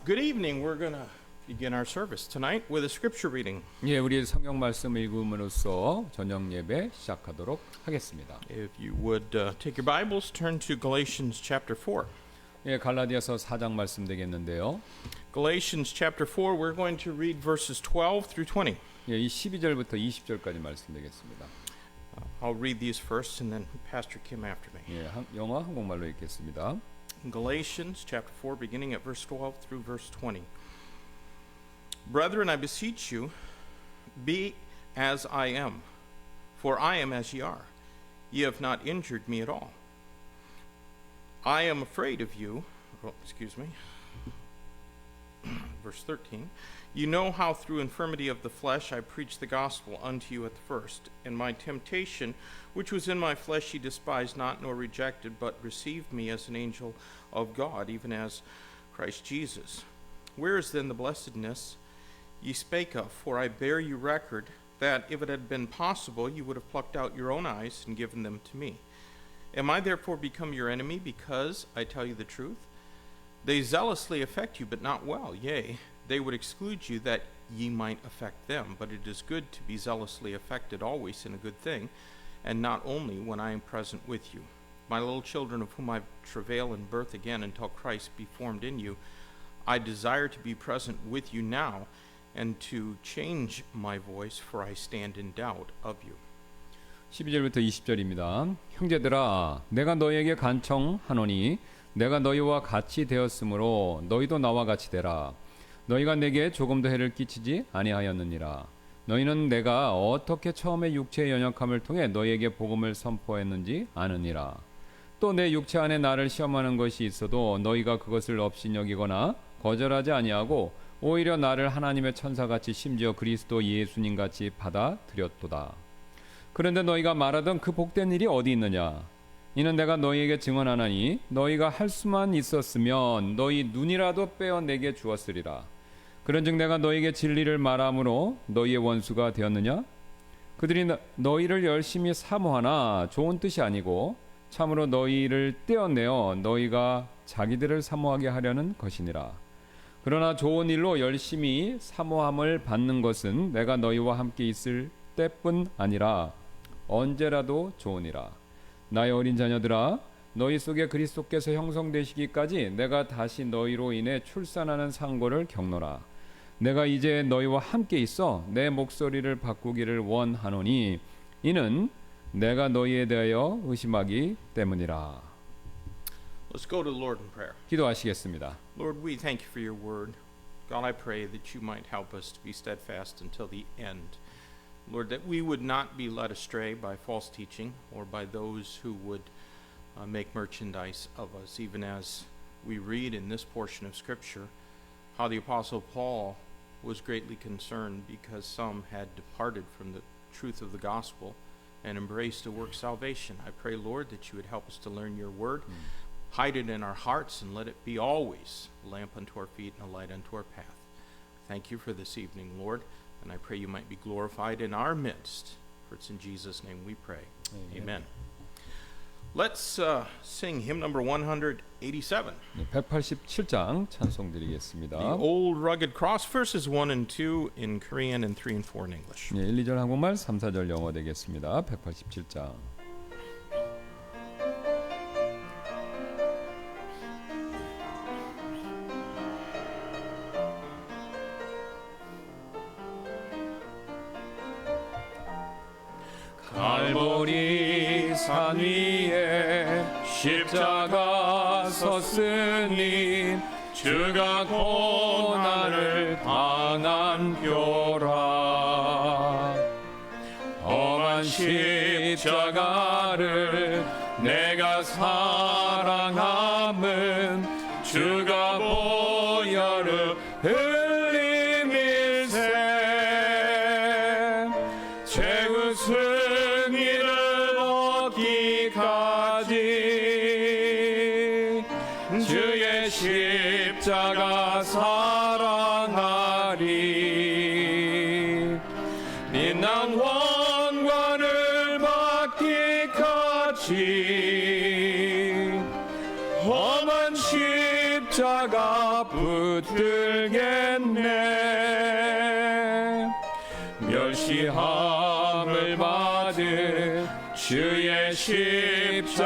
Good evening. We're going to begin our service tonight with a scripture reading. 예, 우리 성경 말씀 읽음으로써 저녁 예배 시작하도록 하겠습니다. If you would take your Bibles, turn to Galatians chapter 4. 예, 갈라디아서 4장 말씀 되겠는데요. Galatians chapter 4, we're going to read verses 12 through 20. 예, 이 12절부터 20절까지 말씀 되겠습니다. I'll read these first and then Pastor Kim after me. 예, 영어 한국말로 읽겠습니다. Galatians chapter 4, beginning at verse 12 through verse 20. Brethren, I beseech you, be as I am, for I am as ye are. Ye have not injured me at all. I am afraid of you. Verse 13. You know how through infirmity of the flesh I preached the gospel unto you at the first. And my temptation, which was in my flesh, ye despised not nor rejected, but received me as an angel of God, even as Christ Jesus. Where is then the blessedness ye spake of? For I bear you record that if it had been possible, you would have plucked out your own eyes and given them to me. Am I therefore become your enemy because I tell you the truth? They zealously affect you, but not well. Yea, they would exclude you that ye might affect them. But it is good to be zealously affected always in a good thing, and not only when I am present with you. My little children, of whom I travail in birth again until Christ be formed in you, I desire to be present with you now, and to change my voice, for I stand in doubt of you. 12절부터 20절입니다. 형제들아, 내가 너희에게 간청하노니 내가 너희와 같이 되었으므로 너희도 나와 같이 되라. 너희가 내게 조금도 해를 끼치지 아니하였느니라. 너희는 내가 어떻게 처음에 육체의 연약함을 통해 너희에게 복음을 선포했는지 아느니라. 또 내 육체 안에 나를 시험하는 것이 있어도 너희가 그것을 없이 여기거나 거절하지 아니하고 오히려 나를 하나님의 천사같이 심지어 그리스도 예수님같이 받아들였도다. 그런데 너희가 말하던 그 복된 일이 어디 있느냐? 이는 내가 너희에게 증언하나니 너희가 할 수만 있었으면 너희 눈이라도 빼어 내게 주었으리라. 그런즉 내가 너희에게 진리를 말함으로 너희의 원수가 되었느냐? 그들이 너희를 열심히 사모하나 좋은 뜻이 아니고 참으로 너희를 떼어내어 너희가 자기들을 사모하게 하려는 것이니라. 그러나 좋은 일로 열심히 사모함을 받는 것은 내가 너희와 함께 있을 때뿐 아니라 언제라도 좋으니라. 나의 어린 자녀들아, 너희 속에 그리스도께서 형성되시기까지 내가 다시 너희로 인해 출산하는 상고를 겪노라. 내가 이제 너희와 함께 있어 내 목소리를 바꾸기를 원하노니 이는 내가 너희에 대하여 의심하기 때문이라. Let's go to the Lord in prayer. 기도하시겠습니다. Lord, we thank you for your word. God, I pray that you might help us to be steadfast until the end. Lord, that we would not be led astray by false teaching or by those who would make merchandise of us, even as we read in this portion of Scripture how the Apostle Paul was greatly concerned because some had departed from the truth of the gospel and embraced a work salvation. I pray, Lord, that you would help us to learn your word, hide it in our hearts, and let it be always a lamp unto our feet and a light unto our path. Thank you for this evening, Lord. And I pray you might be glorified in our midst. For it's in Jesus' name we pray. Amen. Let's sing hymn number 187. 187장 찬송 드리겠습니다. The Old Rugged Cross, verses 1 and 2 in Korean and 3 and 4 in English. 1, 2절 한국말, 3, 4절 영어 되겠습니다. 187장. 갈보리 산 위에 십자가 섰으니 주가 고난을 당한 표라. 험한 십자가를 내가 사랑함은 주가 보혈을 흘림일세. 최후 승리를 얻기까지 주의 십자가 사랑하리. 빛난 왕관을 받기까지 험한 십 십자가 붙들겠네. 멸시함을 받은 주의 십자가에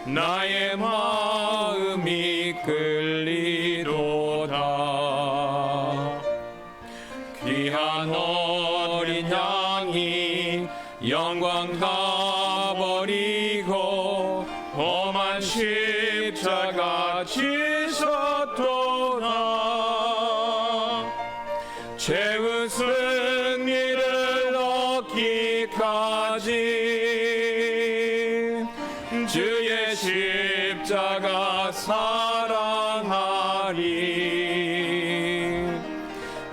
나의 마음이 끌리도다. 귀한 어린 양이 영광 다 버리고 험한 십자가 지셨도다. 최후 승리를 얻기까지 주의 십자가 사랑하리.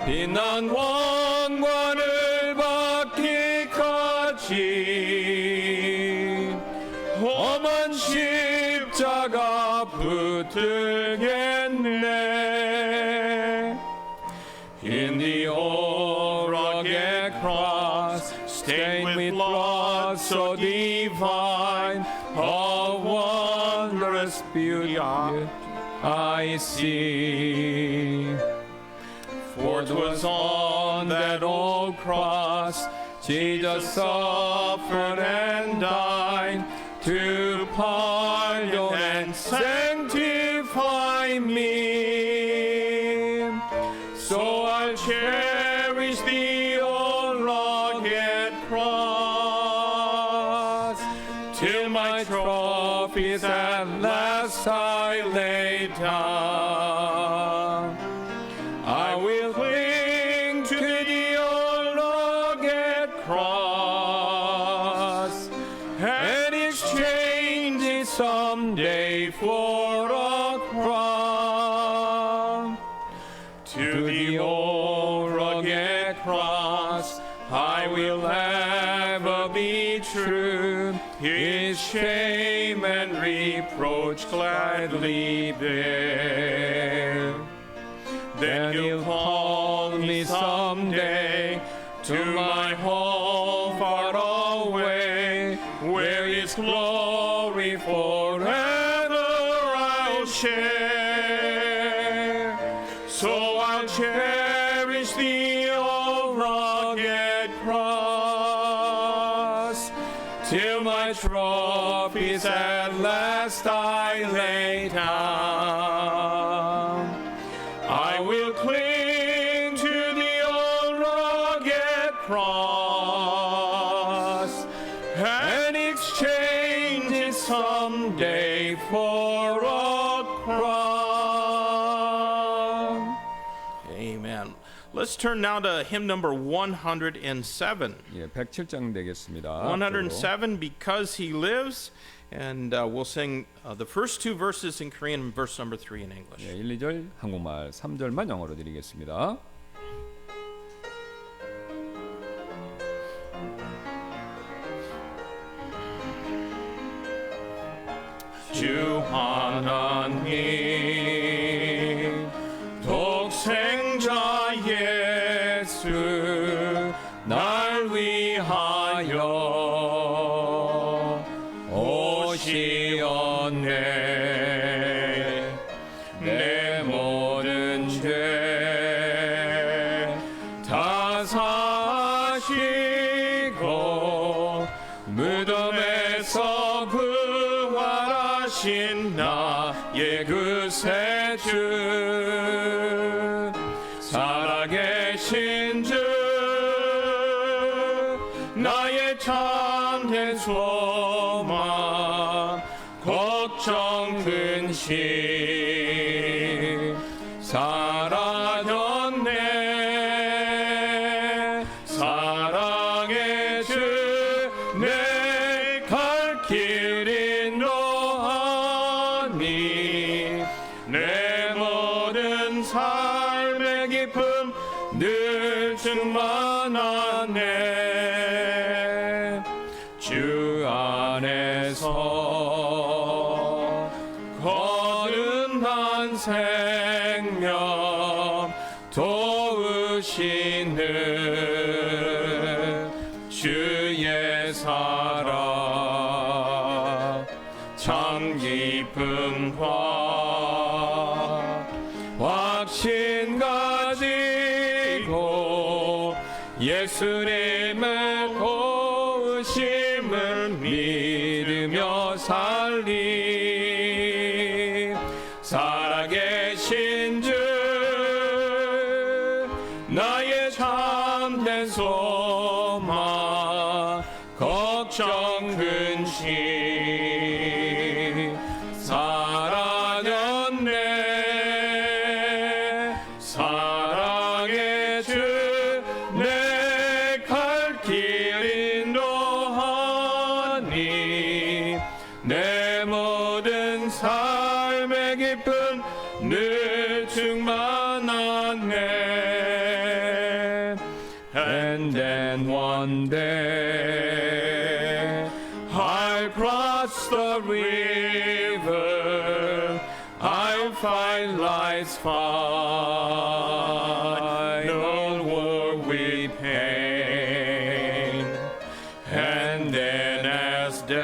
빛난 왕관을 받기까지 험한 십자가 붙들겠네. In the old rugged cross, stained with blood so divine, a wondrous beauty I see. For 'twas on that old cross Jesus suffered and died to pardon and sanctify me. So I'll cherish the old rugged cross till my trophies at last I lay down. I will cling to the old rugged cross and exchange it someday for a crown. To the old rugged cross I will ever be true, His shame and reproach gladly bear. Then He'll call me someday to my home far away, where His glory forever I'll share. So I'll cherish the old rugged cross till my trophies at last I lay down. I will cling to the old rugged cross and exchange it someday for a crown. Amen. Let's turn now to hymn number 107. 예, 107장 되겠습니다. 107, Because He Lives. And we'll sing the first two verses in Korean and verse number 3 in English. 예, 1, 2절 한국말, 3절만 영어로 드리겠습니다. 주 하나님 독생자 예수 날 위하여 오시었네. 내 모든 죄 다 사시고 무덤에서 부활하신 나의 구세주 살아계신 주 나의 참된 소망 걱정 근심 사라졌네. 사랑의 주 내 갈 길 인도하니 내 모든 삶의 기쁨 늘 충만하네. 주 안에서 거듭난 생명 도우시는 주의 사랑 참 기쁨과 예수님의 도우심을 믿으며 살리 살아계신 주 나의 참된 소망 걱정 근심 사랑했네 사랑의 주 내 갈 길 인도하니 내 모든 삶의 기쁨 늘 충만하네 And then one day I'll cross the river I'll find life's final world with pain And then as death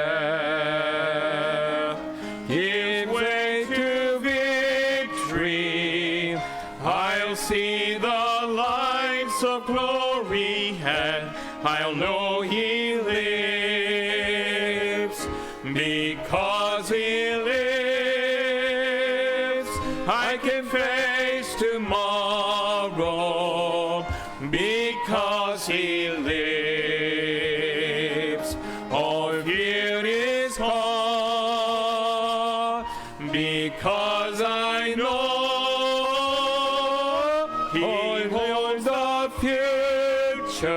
gives way to victory I'll see the lights of glory and I'll know He lives because He lives I can face tomorrow because He lives all fear is gone because I know He holds the future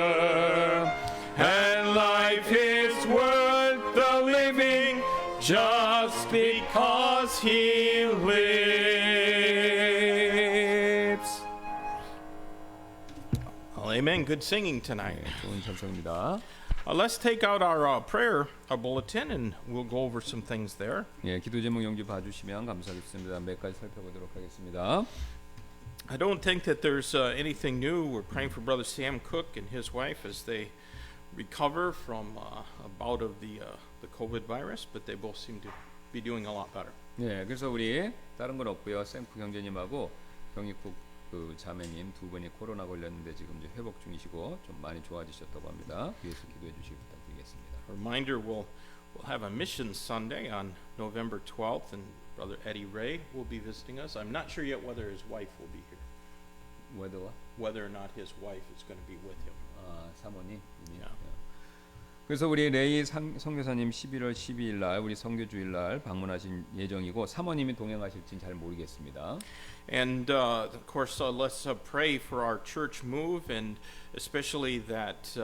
and life is worth the living just because He lives. Well, amen. Good singing tonight. 좋은 찬송입니다. Let's take out our prayer bulletin and we'll go over some things there. 예, 기도 제목 용지 봐주시면 감사하겠습니다. 몇 가지 살펴보도록 하겠습니다. I don't think that there's anything new. We're praying for Brother Sam Cook and his wife as they recover from a bout of the COVID virus, but they both seem to be doing a lot better. 예, 그래서 우리 다른 건 없고요. 샘프 형제님하고 경익국 그 자매님 두 분이 코로나 걸렸는데 지금 이제 회복 중이시고 좀 많이 좋아지셨다고 합니다. 위해서 기도해 주시기 부탁드리겠습니다. A reminder: we'll have a mission Sunday on November 12th, and Brother Eddie Ray will be visiting us. I'm not sure yet whether his wife will be here, whether or not his wife is going to be with him. 아, 사모님. Yeah. 그래서 우리 레이 선교사님 11월 12일 날 우리 선교주일 날 방문하신 예정이고 사모님이 동행하실지는 잘 모르겠습니다. And of course, let's pray for our church move, and especially that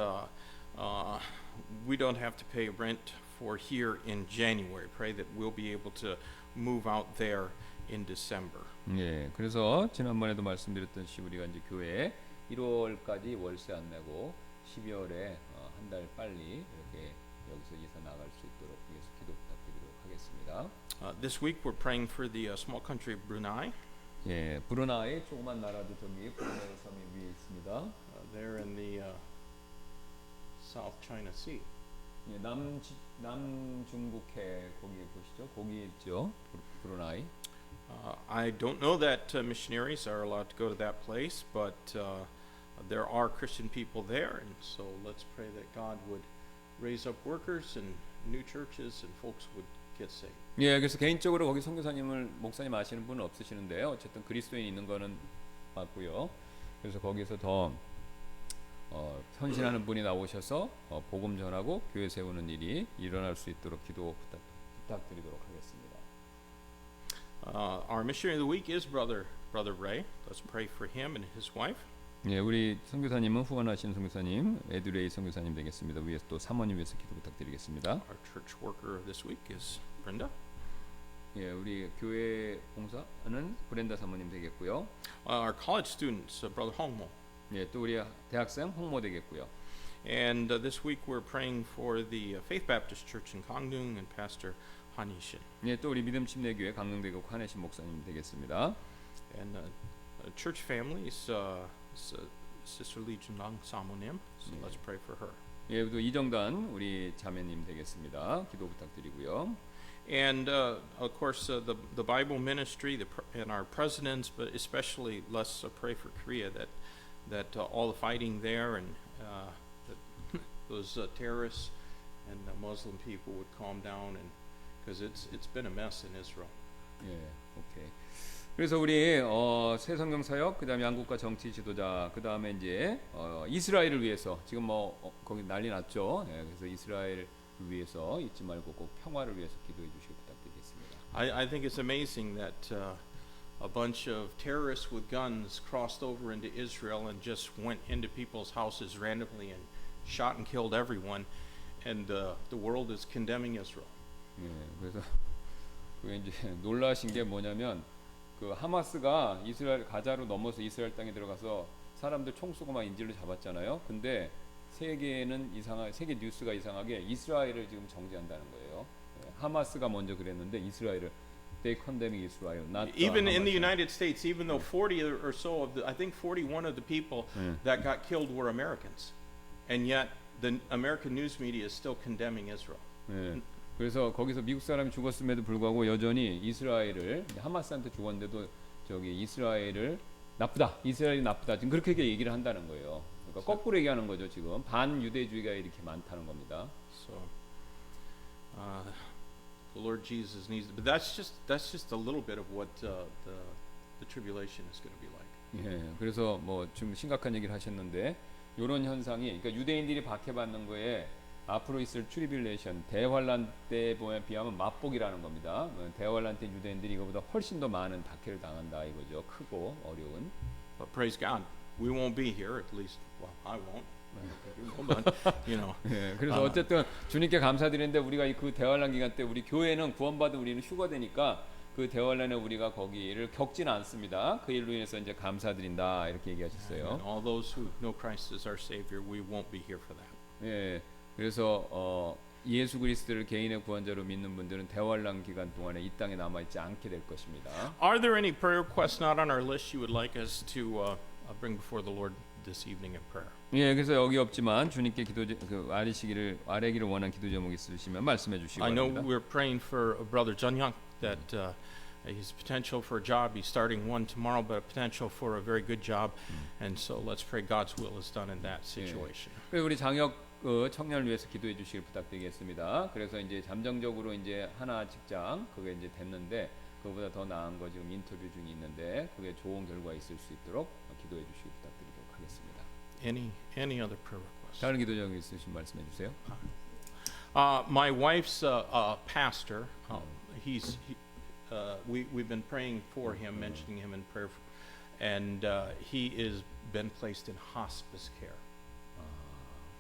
we don't have to pay rent for here in January. Pray that we'll be able to move out there in December. 예, 그래서 지난번에도 말씀드렸듯이 우리가 이제 교회에 1월까지 월세 안 내고 12월에 한 달 빨리 이렇게 여기서 이사 나갈 수 있도록 위해서 기도 부탁드리도록 하겠습니다. This week we're praying for the small country of Brunei. 예, 브루나이 조그만 나라도 저기 브루나이 섬이 위에 있습니다. They're in the South China Sea. 예, 남중국해 거기 보시죠. 거기 있죠. 브루나이. I don't know that missionaries are allowed to go to that place, but there are Christian people there, and so let's pray that God would raise up workers and new churches and folks would get saved. 예, 그래서 개인적으로 거기 선교사님을 목사님 아시는 분은 없으시는데요. 어쨌든 그리스도인 있는 거는 맞고요. 그래서 거기서 더 헌신하는 분이 나오셔서 복음 전하고 교회 세우는 일이 일어날 수 있도록 기도 부탁드리도록 하겠습니다. Our missionary of the week is Brother Ray. Let's pray for him and his wife. 예, 우리 선교사님은 후원하시는 선교사님 에드레이 선교사님 되겠습니다. 위에서 또 사모님 위해서 기도 부탁드리겠습니다. Our church worker this week is Brenda. 예, 우리 교회 봉사는 브렌다 사모님 되겠고요. Our college students, Brother Hongmo. 예, 또 우리 대학생 홍모 되겠고요. And this week we're praying for the Faith Baptist Church in Gangneung and Pastor Han Yishin. 예, 또 우리 믿음 침례교회 강릉대교 한혜신 목사님 되겠습니다. And church families, Sister Lee Junlang Samonim. So let's pray for her. 예, 또 이정단 우리 자매님 되겠습니다. 기도 부탁드리고요. And of course, the Bible ministry, and our presidents, but especially let's pray for Korea that all the fighting there and that those terrorists and Muslim people would calm down, and because it's been a mess in Israel. 예, 오케이. 그래서 우리 새 성경 사역, 그다음에 양국과 정치 지도자, 그다음에 이제 이스라엘을 위해서 지금 거기 난리 났죠. 예, 그래서 이스라엘을 위해서 잊지 말고 꼭 평화를 위해서 기도해 주시기 부탁드리겠습니다. I think it's amazing that a bunch of terrorists with guns crossed over into Israel and just went into people's houses randomly and shot and killed everyone, and the world is condemning Israel. 예, 그래서 그게 이제 놀라신 게 뭐냐면 그 하마스가 이스라엘 가자로 넘어서 이스라엘 땅에 들어가서 사람들 총 쏘고 막 인질로 잡았잖아요. 근데 세계 뉴스가 이상하게 이스라엘을 지금 정죄한다는 거예요. 예, 하마스가 먼저 그랬는데 이스라엘을 they condemning Israel, not Even in the United States, even though 40 or so of the, I think 41 of the people that got killed were Americans, and yet the American news media is still condemning Israel. 예, 그래서 거기서 미국 사람이 죽었음에도 불구하고 여전히 이스라엘을 하마스한테 죽었는데도 저기 이스라엘이 나쁘다 지금 그렇게 얘기를 한다는 거예요. 그러니까 거꾸로 얘기하는 거죠. 지금 반유대주의가 이렇게 많다는 겁니다. So the Lord Jesus needs, but that's just a little bit of what the tribulation is going to be like. 예, 그래서 뭐 좀 심각한 얘기를 하셨는데 이런 현상이, 그러니까 유대인들이 박해받는 거에 앞으로 있을 트리빌레이션 대환란 때 비하면 맛복이라는 겁니다. 대환란 때 유대인들이 이거보다 훨씬 더 많은 박해를 당한다 이거죠. 크고 어려운. But praise God, we won't be here, at least. Well, I won't. But you know. 예, 그래서 어쨌든 주님께 감사드리는데 우리가 그 대환란 기간 때 우리 교회는 구원받은 우리는 휴거되니까 그 대환란에 우리가 거기를 겪지는 않습니다. 그 일로 인해서 이제 감사드린다 이렇게 얘기하셨어요. And all those who know Christ as our Savior, we won't be here for that. 예, 그래서 예수 그리스도를 개인의 구원자로 믿는 분들은 대환란 기간 동안에 이 땅에 남아 있지 않게 될 것입니다. Are there any prayer requests not on our list you would like us to bring before the Lord this evening in prayer? 예, 그래서 여기 없지만 주님께 아뢰기를 원한 기도 제목 있으시면 말씀해 주시기 I know 바랍니다. we're praying for Brother John Young that he's potential for a job. He's starting one tomorrow, but a potential for a very good job. And so let's pray God's will is done in that situation. 그리고 우리 장혁 청년을 위해서 기도해 주시길 부탁드리겠습니다. 그래서 이제 잠정적으로 이제 하나 직장 그게 이제 됐는데 그보다 더 나은 거 지금 인터뷰 중에 있는데 그게 좋은 결과 있을 수 있도록 기도해 주시길 부탁드리도록 하겠습니다. Any other prayer requests? 다른 기도 제목 있으시면 말씀해 주세요. My wife's pastor. We've been praying for him, mentioning him in prayer, and he is been placed in hospice care.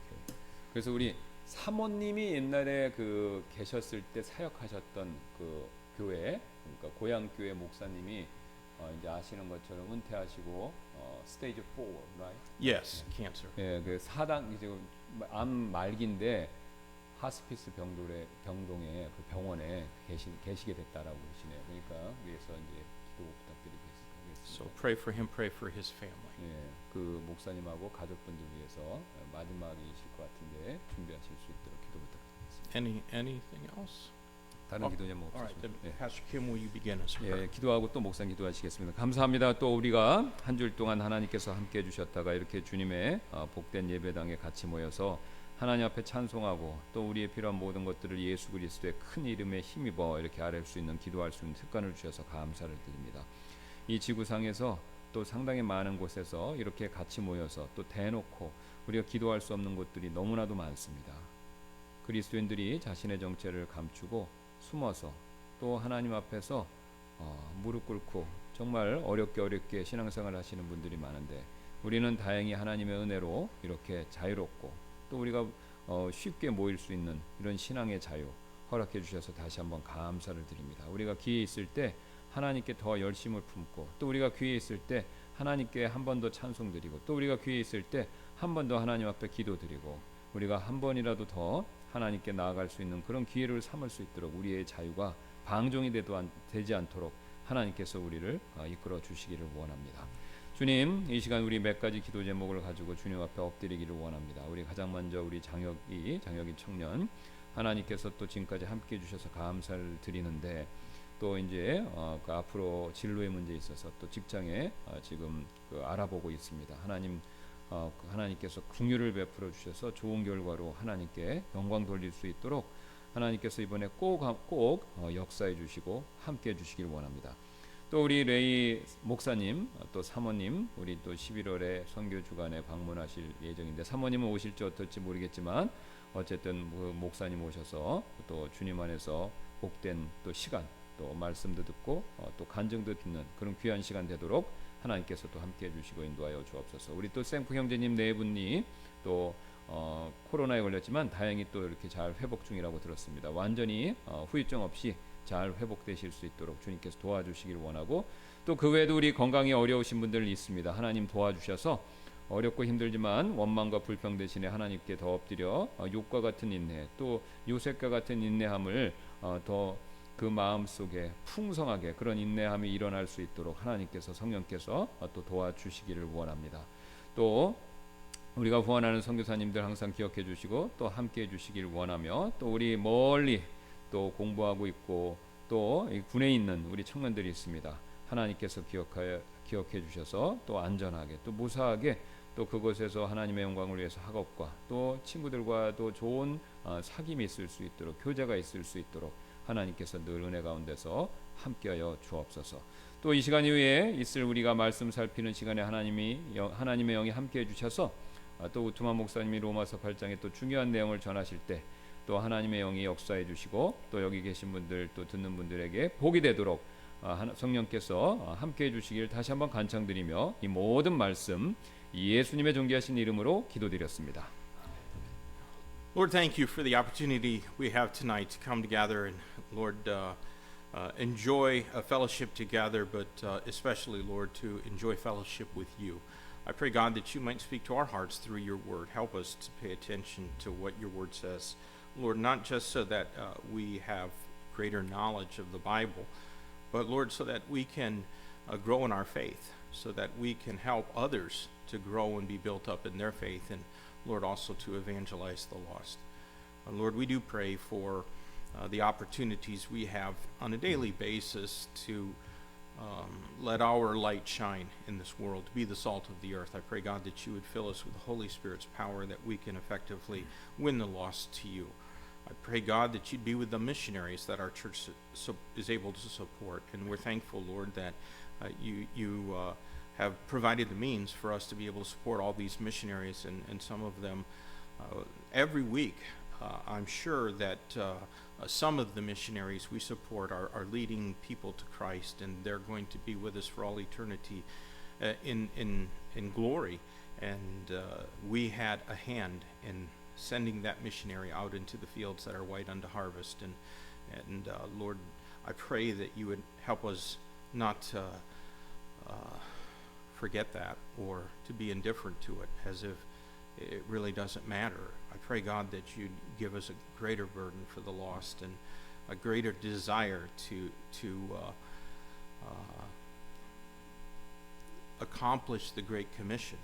오케이. 그래서 우리 사모님이 옛날에 그 계셨을 때 사역하셨던 그 교회, 그러니까 고향 교회 목사님이 이제 아시는 것처럼 은퇴하시고 스테이지 4, right? Yes, cancer. 예, 그 4단 이제 암 말기인데 하스피스 병동에 그 병원에 계시게 됐다라고 그러시네요. 그러니까 위해서 이제 기도 부탁드리겠습니다. So pray for him, pray for his family. 예, 그 목사님하고 가족분들 위해서 마지막이실 것 같은데 준비하실 수 있도록 기도 부탁드리겠습니다. Anything else? 다른 기도 제목 All right, then 없으시면 Pastor Kim, will you begin us in prayer? 예, 기도하고 또 목사님 기도하시겠습니다. 감사합니다. 또 우리가 한 주일 동안 하나님께서 함께 해주셨다가 이렇게 주님의 복된 예배당에 같이 모여서 하나님 앞에 찬송하고 또 우리의 필요한 모든 것들을 예수 그리스도의 큰 이름에 힘입어 이렇게 아뢰 수 있는 기도할 수 있는 특권을 주셔서 감사를 드립니다. 이 지구상에서 또 상당히 많은 곳에서 이렇게 같이 모여서 또 대놓고 우리가 기도할 수 없는 곳들이 너무나도 많습니다. 그리스도인들이 자신의 정체를 감추고 숨어서 또 하나님 앞에서 무릎 꿇고 정말 어렵게 신앙생활을 하시는 분들이 많은데 우리는 다행히 하나님의 은혜로 이렇게 자유롭고 또 우리가 쉽게 모일 수 있는 이런 신앙의 자유 허락해 주셔서 다시 한번 감사를 드립니다. 우리가 기회 있을 때 하나님께 더 열심을 품고 또 우리가 기회 있을 때 하나님께 한 번 더 찬송 드리고 또 우리가 기회 있을 때 한 번 더 하나님 앞에 기도 드리고 우리가 한 번이라도 더 하나님께 나아갈 수 있는 그런 기회를 삼을 수 있도록 우리의 자유가 방종이 되지 않도록 하나님께서 우리를 이끌어 주시기를 원합니다. 주님, 이 시간 우리 몇 가지 기도 제목을 가지고 주님 앞에 엎드리기를 원합니다. 우리 가장 먼저 우리 장혁이 청년 하나님께서 또 지금까지 함께 해주셔서 감사를 드리는데 또 이제 그 앞으로 진로의 문제에 있어서 또 직장에 지금 알아보고 있습니다. 하나님 하나님께서 긍휼을 베풀어 주셔서 좋은 결과로 하나님께 영광 돌릴 수 있도록 하나님께서 이번에 꼭 역사해 주시고 함께 해 주시길 원합니다. 또 우리 레이 목사님, 또 사모님, 우리 또 11월에 선교 주간에 방문하실 예정인데 사모님은 오실지 어떨지 모르겠지만 어쨌든 그 목사님 오셔서 또 주님 안에서 복된 또 시간, 또 말씀도 듣고 또 간증도 듣는 그런 귀한 시간 되도록 하나님께서 또 함께 해주시고 인도하여 주옵소서. 우리 또 생프 형제님 네 분이 또 코로나에 걸렸지만 다행히 또 이렇게 잘 회복 중이라고 들었습니다. 완전히 후유증 없이 잘 회복되실 수 있도록 주님께서 도와주시길 원하고 또 그 외에도 우리 건강이 어려우신 분들 있습니다. 하나님 도와주셔서 어렵고 힘들지만 원망과 불평 대신에 하나님께 더 엎드려 욕과 같은 인내 또 요셉과 같은 인내함을 더 그 마음 속에 풍성하게 그런 인내함이 일어날 수 있도록 하나님께서 성령께서 또 도와주시기를 원합니다. 또 우리가 후원하는 선교사님들 항상 기억해 주시고 또 함께 해 주시길 원하며 또 우리 멀리 또 공부하고 있고 또 군에 있는 우리 청년들이 있습니다. 하나님께서 기억해 주셔서 또 안전하게 또 무사하게 또 그곳에서 하나님의 영광을 위해서 학업과 또 친구들과도 좋은 사귐이 있을 수 있도록 교제가 있을 수 있도록 하나님께서 늘 은혜 가운데서 함께하여 주옵소서. 또 이 시간 이후에 있을 우리가 말씀 살피는 시간에 하나님의 영이 함께해 주셔서 또 우투만 목사님이 로마서 8장에 또 중요한 내용을 전하실 때 또 하나님의 영이 역사해 주시고 또 여기 계신 분들 또 듣는 분들에게 복이 되도록 성령께서 함께해 주시길 다시 한번 간청드리며 이 모든 말씀 예수님의 존귀하신 이름으로 기도드렸습니다. Lord, thank you for the opportunity we have tonight to come together and, Lord, enjoy a fellowship together, but especially, Lord, to enjoy fellowship with you. I pray, God, that you might speak to our hearts through your word. Help us to pay attention to what your word says. Lord, not just so that we have greater knowledge of the Bible, but, Lord, so that we can grow in our faith, so that we can help others to grow and be built up in their faith, and Lord, also to evangelize the lost. Lord, we do pray for the opportunities we have on a daily basis to let our light shine in this world, to be the salt of the earth. I pray, God, that you would fill us with the Holy Spirit's power, that we can effectively win the lost to you. I pray, God, that you'd be with the missionaries that our church is able to support. And we're thankful, Lord, that you have provided the means for us to be able to support all these missionaries, and some of them every week. I'm sure that some of the missionaries we support are leading people to Christ, and they're going to be with us for all eternity in glory. And we had a hand in sending that missionary out into the fields that are white unto harvest. And Lord, I pray that you would help us not to forget that or to be indifferent to it as if it really doesn't matter. I pray, God, that you'd give us a greater burden for the lost and a greater desire to accomplish the Great Commission.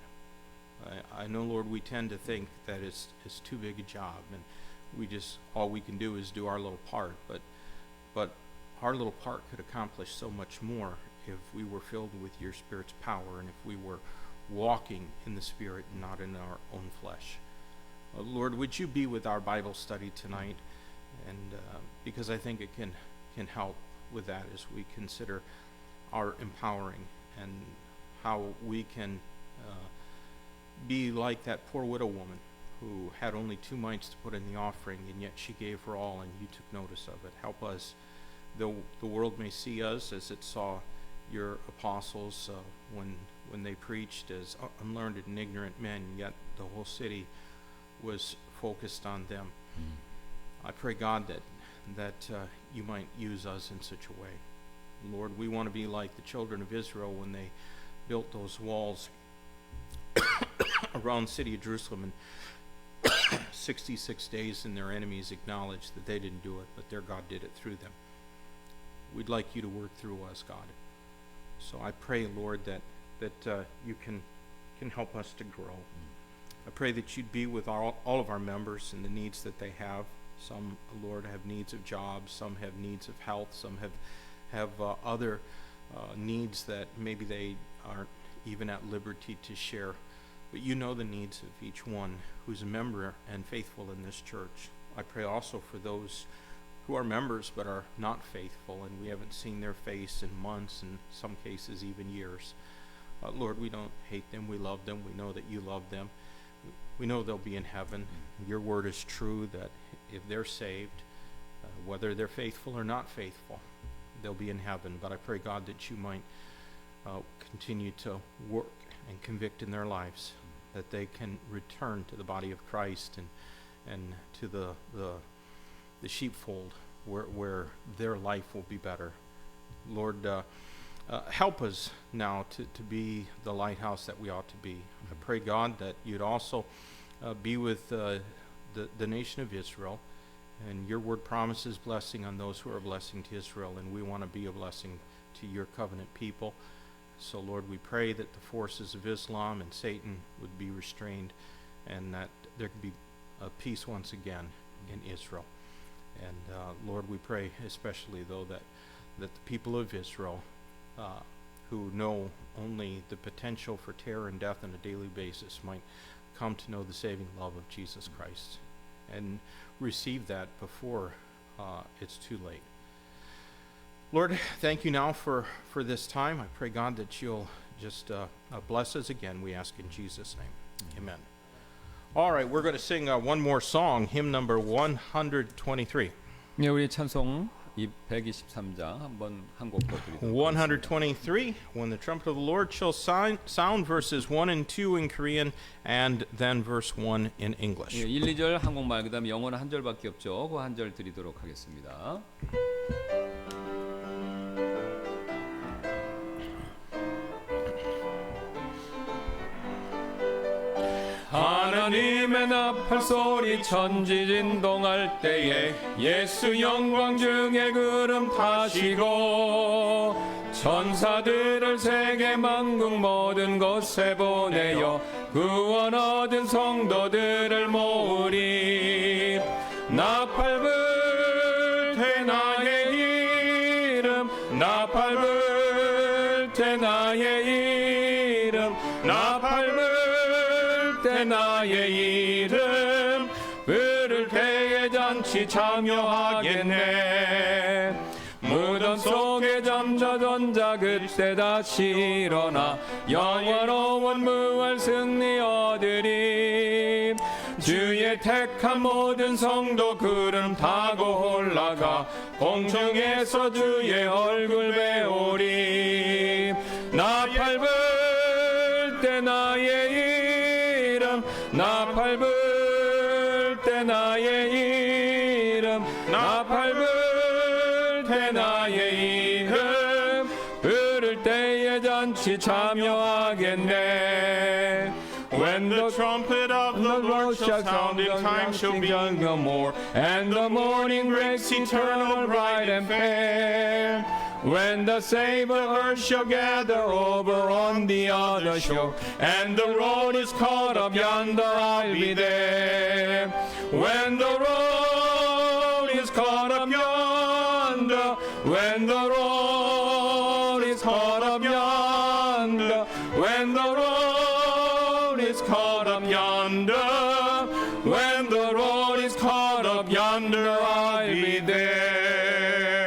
I know, Lord, we tend to think that it's too big a job, and all we can do is do our little part. But our little part could accomplish so much more if we were filled with your Spirit's power, and if we were walking in the Spirit and not in our own flesh. Lord, would you be with our Bible study tonight? And because I think it can help with that as we consider our empowering and how we can be like that poor widow woman who had only 2 mites to put in the offering, and yet she gave her all, and you took notice of it. Help us, though the world may see us as it saw your apostles when they preached as unlearned and ignorant men, yet the whole city was focused on them. I pray, God, that you might use us in such a way. Lord, we want to be like the children of Israel when they built those walls around the city of Jerusalem, and 66 days, and their enemies acknowledged that they didn't do it, but their God did it through them. We'd like you to work through us, God. So I pray, Lord, that you can help us to grow. I pray that you'd be with all of our members and the needs that they have. Some, Lord, have needs of jobs. Some have needs of health. Some have other needs that maybe they aren't even at liberty to share but you know the needs of each one who's a member and faithful in this church. I pray also for those who are members but are not faithful, and we haven't seen their face in months, in some cases even years. Lord, we don't hate them, we love them, we know that you love them. We know they'll be in heaven. Your word is true that if they're saved, whether they're faithful or not faithful, they'll be in heaven. But I pray, God, that you might continue to work and convict in their lives, that they can return to the body of Christ and to the sheepfold where their life will be better. Lord, help us now to be the lighthouse that we ought to be. I pray, God, that you'd also be with the nation of Israel. And your word promises blessing on those who are a blessing to Israel, and we want to be a blessing to your covenant people. So, Lord, we pray that the forces of Islam and Satan would be restrained, and that there could be peace once again in Israel. And, Lord, we pray especially, though, that the people of Israel, who know only the potential for terror and death on a daily basis, might come to know the saving love of Jesus Christ and receive that before it's too late. Lord, thank you now for this time. I pray, God, that you'll just bless us again, we ask in Jesus' name. Amen. All right, we're going to sing one more song, hymn number 123. 네, 우리 찬송 123장 한번 한 곡 더 드리도록 하겠습니다. 123, when the trumpet of the Lord shall sound, verses 1 and 2 in Korean, and then verse 1 in English. 예, 1, 2절 한국말, 그 다음에 영어는 한 절밖에 없죠. 그 한 절 드리도록 하겠습니다. 하나님의 나팔 소리 천지진동할 때에 예수 영광 중에 구름 타시고 천사들을 세계 만국 모든 곳에 보내어 구원 얻은 성도들을 모으리. 나팔 불 때 나의 이름, 나팔 불 때 나의 이름, 나팔 불 때 나의 이름 부를 때에 잔치 참여하겠네. 무덤 속에 잠자던 그때 다시 일어나 영원로운 무한 승리 얻으리. 주의 택한 모든 성도 구름 타고 올라가 공중에서 주의 얼굴 배우리. 나팔 불 때 나의 이름, 나팔 불 때 나의 이름, 나팔 불 때 나의 이름 부를 때에 잔치 참여하겠네. When the trumpet of the Lord shall sound, and time shall be no more, and the morning breaks eternal, bright and fair. When the saved earth shall gather over on the other shore, and the road is caught up yonder, I'll be there. When the road is caught up yonder, when the road is caught up yonder, when the road is caught up yonder, when the road is caught up yonder, I'll be there.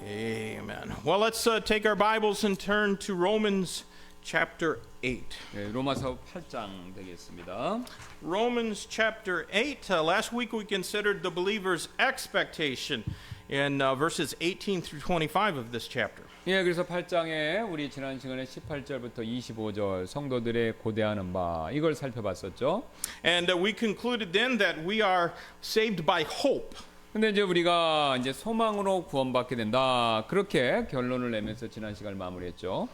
Amen. Well, let's take our Bibles and turn to Romans chapter 8. 네, 로마서 8장 되겠습니다. Romans chapter 8. Last week we considered the believer's expectation in verses 18 through 25 of this chapter. 예, 그래서 8장에 우리 지난 시간에 18절부터 25절 성도들의 고대하는 바 이걸 살펴봤었죠. And we concluded then that we are saved by hope. 근데 이제 우리가 이제 소망으로 구원받게 된다. 그렇게 결론을 내면서 지난 시간을 마무리했죠.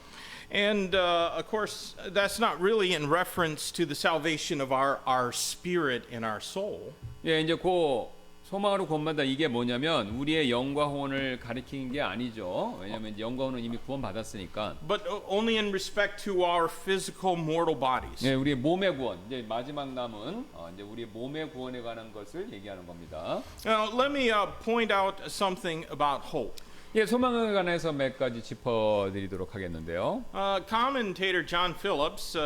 And of course, that's not really in reference to the salvation of our spirit and our soul. 예, 이제 그 소망으로 구원받다 이게 뭐냐면 우리의 영과 혼을 가리키는 게 아니죠. 왜냐하면 영과 혼은 이미 구원받았으니까. But only in respect to our physical mortal bodies. 예, 우리의 몸의 구원. 이제 마지막 남은 이제 우리의 몸의 구원에 관한 것을 얘기하는 겁니다. Now, let me point out something about hope. 예, 소망에 관해서 몇 가지 짚어드리도록 하겠는데요. Commentator John Phillips,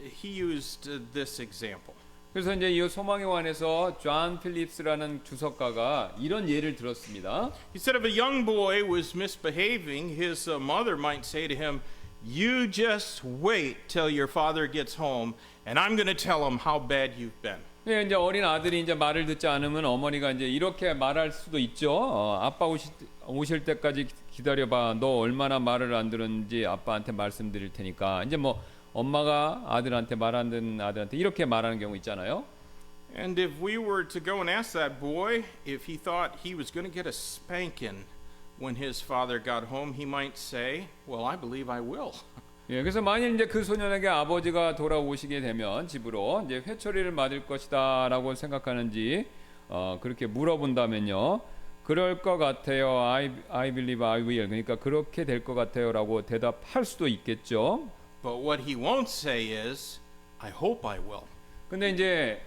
he used this example. 그래서 이제 이 소망에 관해서 존 필립스라는 주석가가 이런 예를 들었습니다. He said if a young boy was misbehaving, his mother might say to him, "You just wait till your father gets home, and I'm going to tell him how bad you've been." 예, 이제 어린 아들이 이제 말을 듣지 않으면 어머니가 이제 이렇게 말할 수도 있죠. 아빠 오실 때까지 기다려봐. 너 얼마나 말을 안 들었는지 아빠한테 말씀드릴 테니까. 이제 뭐 엄마가 아들한테 말 안 듣는 아들한테 이렇게 말하는 경우 있잖아요. And if we were to go and ask that boy if he thought he was going to get a spanking when his father got home, he might say, "Well, I believe I will." 예, 그래서 만일 이제 그 소년에게 아버지가 돌아오시게 되면 집으로 이제 회초리를 맞을 것이다라고 생각하는지 그렇게 물어본다면요, 그럴 것 같아요. I believe I will. 그러니까 그렇게 될 것 같아요라고 대답할 수도 있겠죠. But what he won't say is, "I hope I will." 근데 이제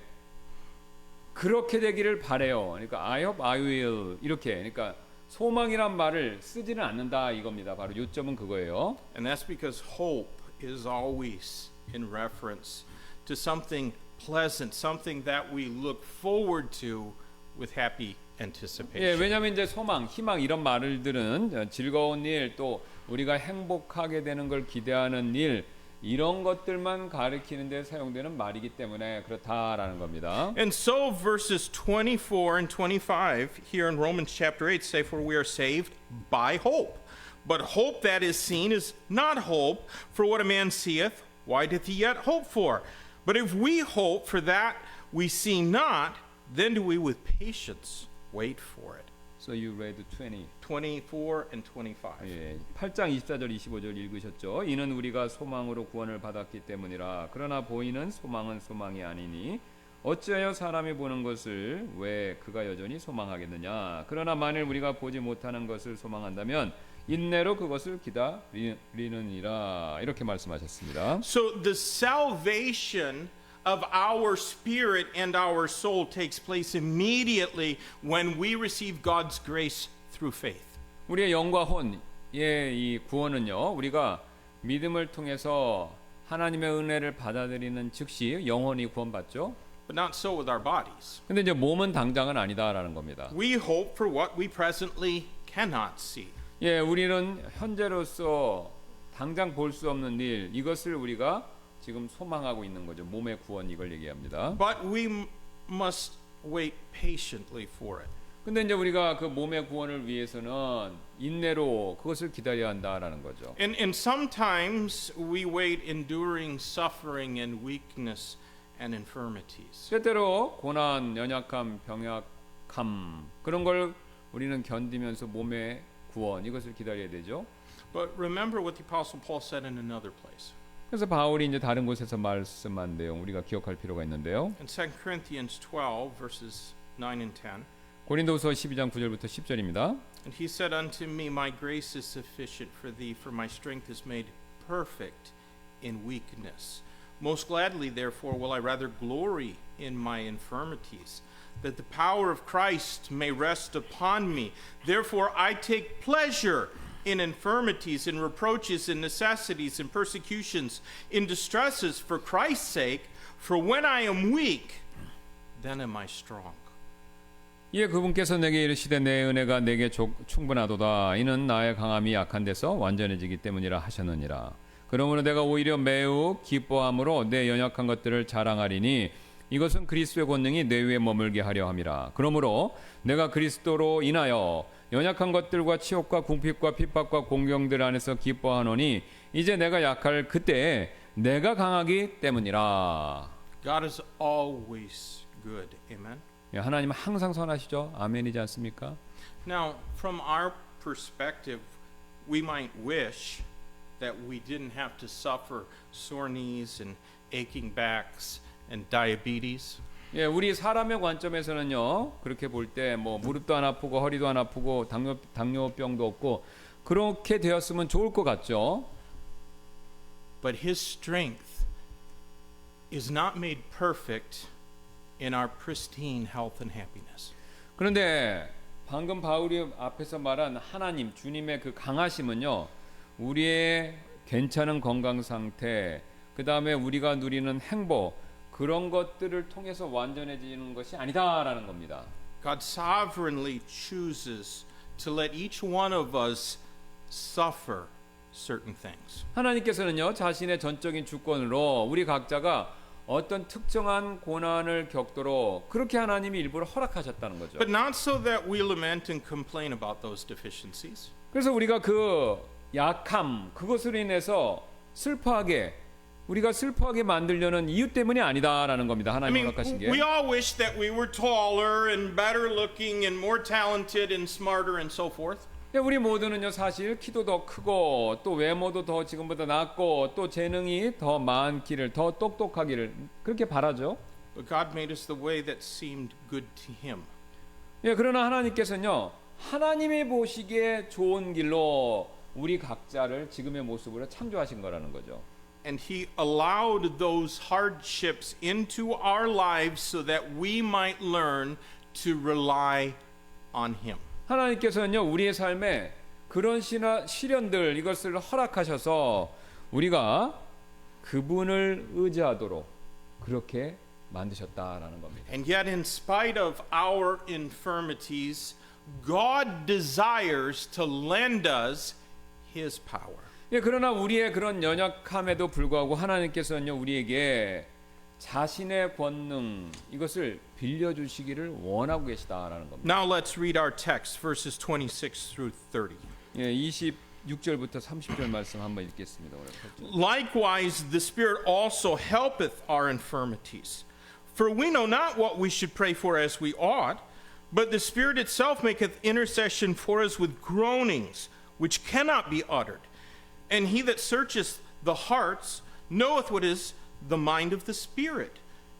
그렇게 되기를 바래요. 그러니까 I hope I will 이렇게 그러니까 소망이란 말을 쓰지는 않는다 이겁니다. 바로 요점은 그거예요. And that's because hope is always in reference to something pleasant, something that we look forward to with happy anticipation. 예, 왜냐하면 이제 소망, 희망 이런 말들은 즐거운 일, 또 우리가 행복하게 되는 걸 기대하는 일 이런 것들만 가리키는 데 사용되는 말이기 때문에 그렇다라는 겁니다. And so verses 24 and 25 here in Romans chapter 8 say, "For we are saved by hope. But hope that is seen is not hope, for what a man seeth, why doth he yet hope for? But if we hope for that we see not, then do we with patience wait for it." So you read 20. 24 and 25. 예, 8장 24절 25절 읽으셨죠? 이는 우리가 소망으로 구원을 받았기 때문이라. 그러나 보이는 소망은 소망이 아니니 어찌하여 사람이 보는 것을 왜 그가 여전히 소망하겠느냐. 그러나 만일 우리가 보지 못하는 것을 소망한다면 인내로 그것을 기다리느니라. 이렇게 말씀하셨습니다. So the salvation of our spirit and our soul takes place immediately when we receive God's grace through faith. 우리의 영과 혼의 이 구원은요, 우리가 믿음을 통해서 하나님의 은혜를 받아들이는 즉시 영원히 구원받죠. But not so with our bodies. 근데 이제 몸은 당장은 아니다라는 겁니다. We hope for what we presently cannot see. 예, 우리는 현재로서 당장 볼 수 없는 일, 이것을 우리가 지금 소망하고 있는 거죠. 몸의 구원 이걸 얘기합니다. But we must wait patiently for it. 근데 이제 우리가 그 몸의 구원을 위해서는 인내로 그것을 기다려야 한다라는 거죠. And sometimes we wait enduring suffering and weakness and infirmities. 때때로 고난, 연약함, 병약함 그런 걸 우리는 견디면서 몸의 구원 이것을 기다려야 되죠. But remember what the Apostle Paul said in another place. 그래서 바울이 이제 다른 곳에서 말씀한 내용 우리가 기억할 필요가 있는데요. In 2 Corinthians 12 verses 9 and 10. 고린도후서 12장 9절부터 10절입니다. And he said unto me, My grace is sufficient for thee, for my strength is made perfect in weakness. Most gladly, therefore, will I rather glory in my infirmities, that the power of Christ may rest upon me. Therefore, I take pleasure in infirmities, in reproaches, in necessities, in persecutions, in distresses for Christ's sake. For when I am weak, then am I strong. 이에 그분께서 내게 이르시되 내 은혜가 내게 충분하도다. 이는 나의 강함이 약한 데서 완전해지기 때문이라 하셨느니라. 그러므로 내가 오히려 매우 기뻐함으로 내 연약한 것들을 자랑하리니 이것은 그리스도의 권능이 내 위에 머물게 하려 함이라. 그러므로 내가 그리스도로 인하여 연약한 것들과 치욕과 궁핍과 핍박과 공경들 안에서 기뻐하노니 이제 내가 약할 그때에 내가 강하기 때문이라. God is always good. Amen. 하나님은 항상 선하시죠. 아멘이지 않습니까? Now, from our perspective, we might wish that we didn't have to suffer sore knees and aching backs and diabetes. 예, 우리 사람의 관점에서는요. 그렇게 볼 때 뭐 무릎도 안 아프고 허리도 안 아프고 당뇨병도 없고 그렇게 되었으면 좋을 것 같죠. But his strength is not made perfect in our pristine health and happiness. 그런데 방금 바울이 앞에서 말한 하나님, 주님의 그 강하심은요, 우리의 괜찮은 건강 상태, 그 다음에 우리가 누리는 행복, 그런 것들을 통해서 완전해지는 것이 아니다라는 겁니다. God sovereignly chooses to let each one of us suffer certain things. 하나님께서는요, 자신의 전적인 주권으로 우리 각자가 어떤 특정한 고난을 겪도록 그렇게 하나님이 일부러 허락하셨다는 거죠. But not so that we lament and complain about those deficiencies. 그래서 우리가 그 약함, 그것으로 인해서 우리가 슬퍼하게 만들려는 이유 때문이 아니다라는 겁니다. I 하나님 mean, 허락하신 게. we all wish that we were taller and better looking and more talented and smarter and so forth. 우리 모두는요, 사실 키도 더 크고 또 외모도 더 지금보다 낫고 또 재능이 더 많기를, 더 똑똑하기를 그렇게 바라죠. But God made us the way that seemed good to Him. 그러나 하나님께서는요, 하나님이 보시기에 좋은 길로 우리 각자를 지금의 모습으로 창조하신 거라는 거죠. And He allowed those hardships into our lives so that we might learn to rely on Him. 하나님께서는요, 우리의 삶에 그런 시련들 이것을 허락하셔서 우리가 그분을 의지하도록 그렇게 만드셨다라는 겁니다. And yet, in spite of our infirmities, God desires to lend us His power. 그러나 우리의 그런 연약함에도 불구하고 하나님께서는요, 우리에게 자신의 권능 이것을 빌려주시기를 원하고 계시다라는 겁니다. Now let's read our text, verses 26 through 30. 26절부터 30절 말씀 한번 읽겠습니다. Likewise, the Spirit also helpeth our infirmities. For we know not what we should pray for as we ought, but the Spirit itself maketh intercession for us with groanings which cannot be uttered. And he that searcheth the hearts knoweth what is the mind of the Spirit,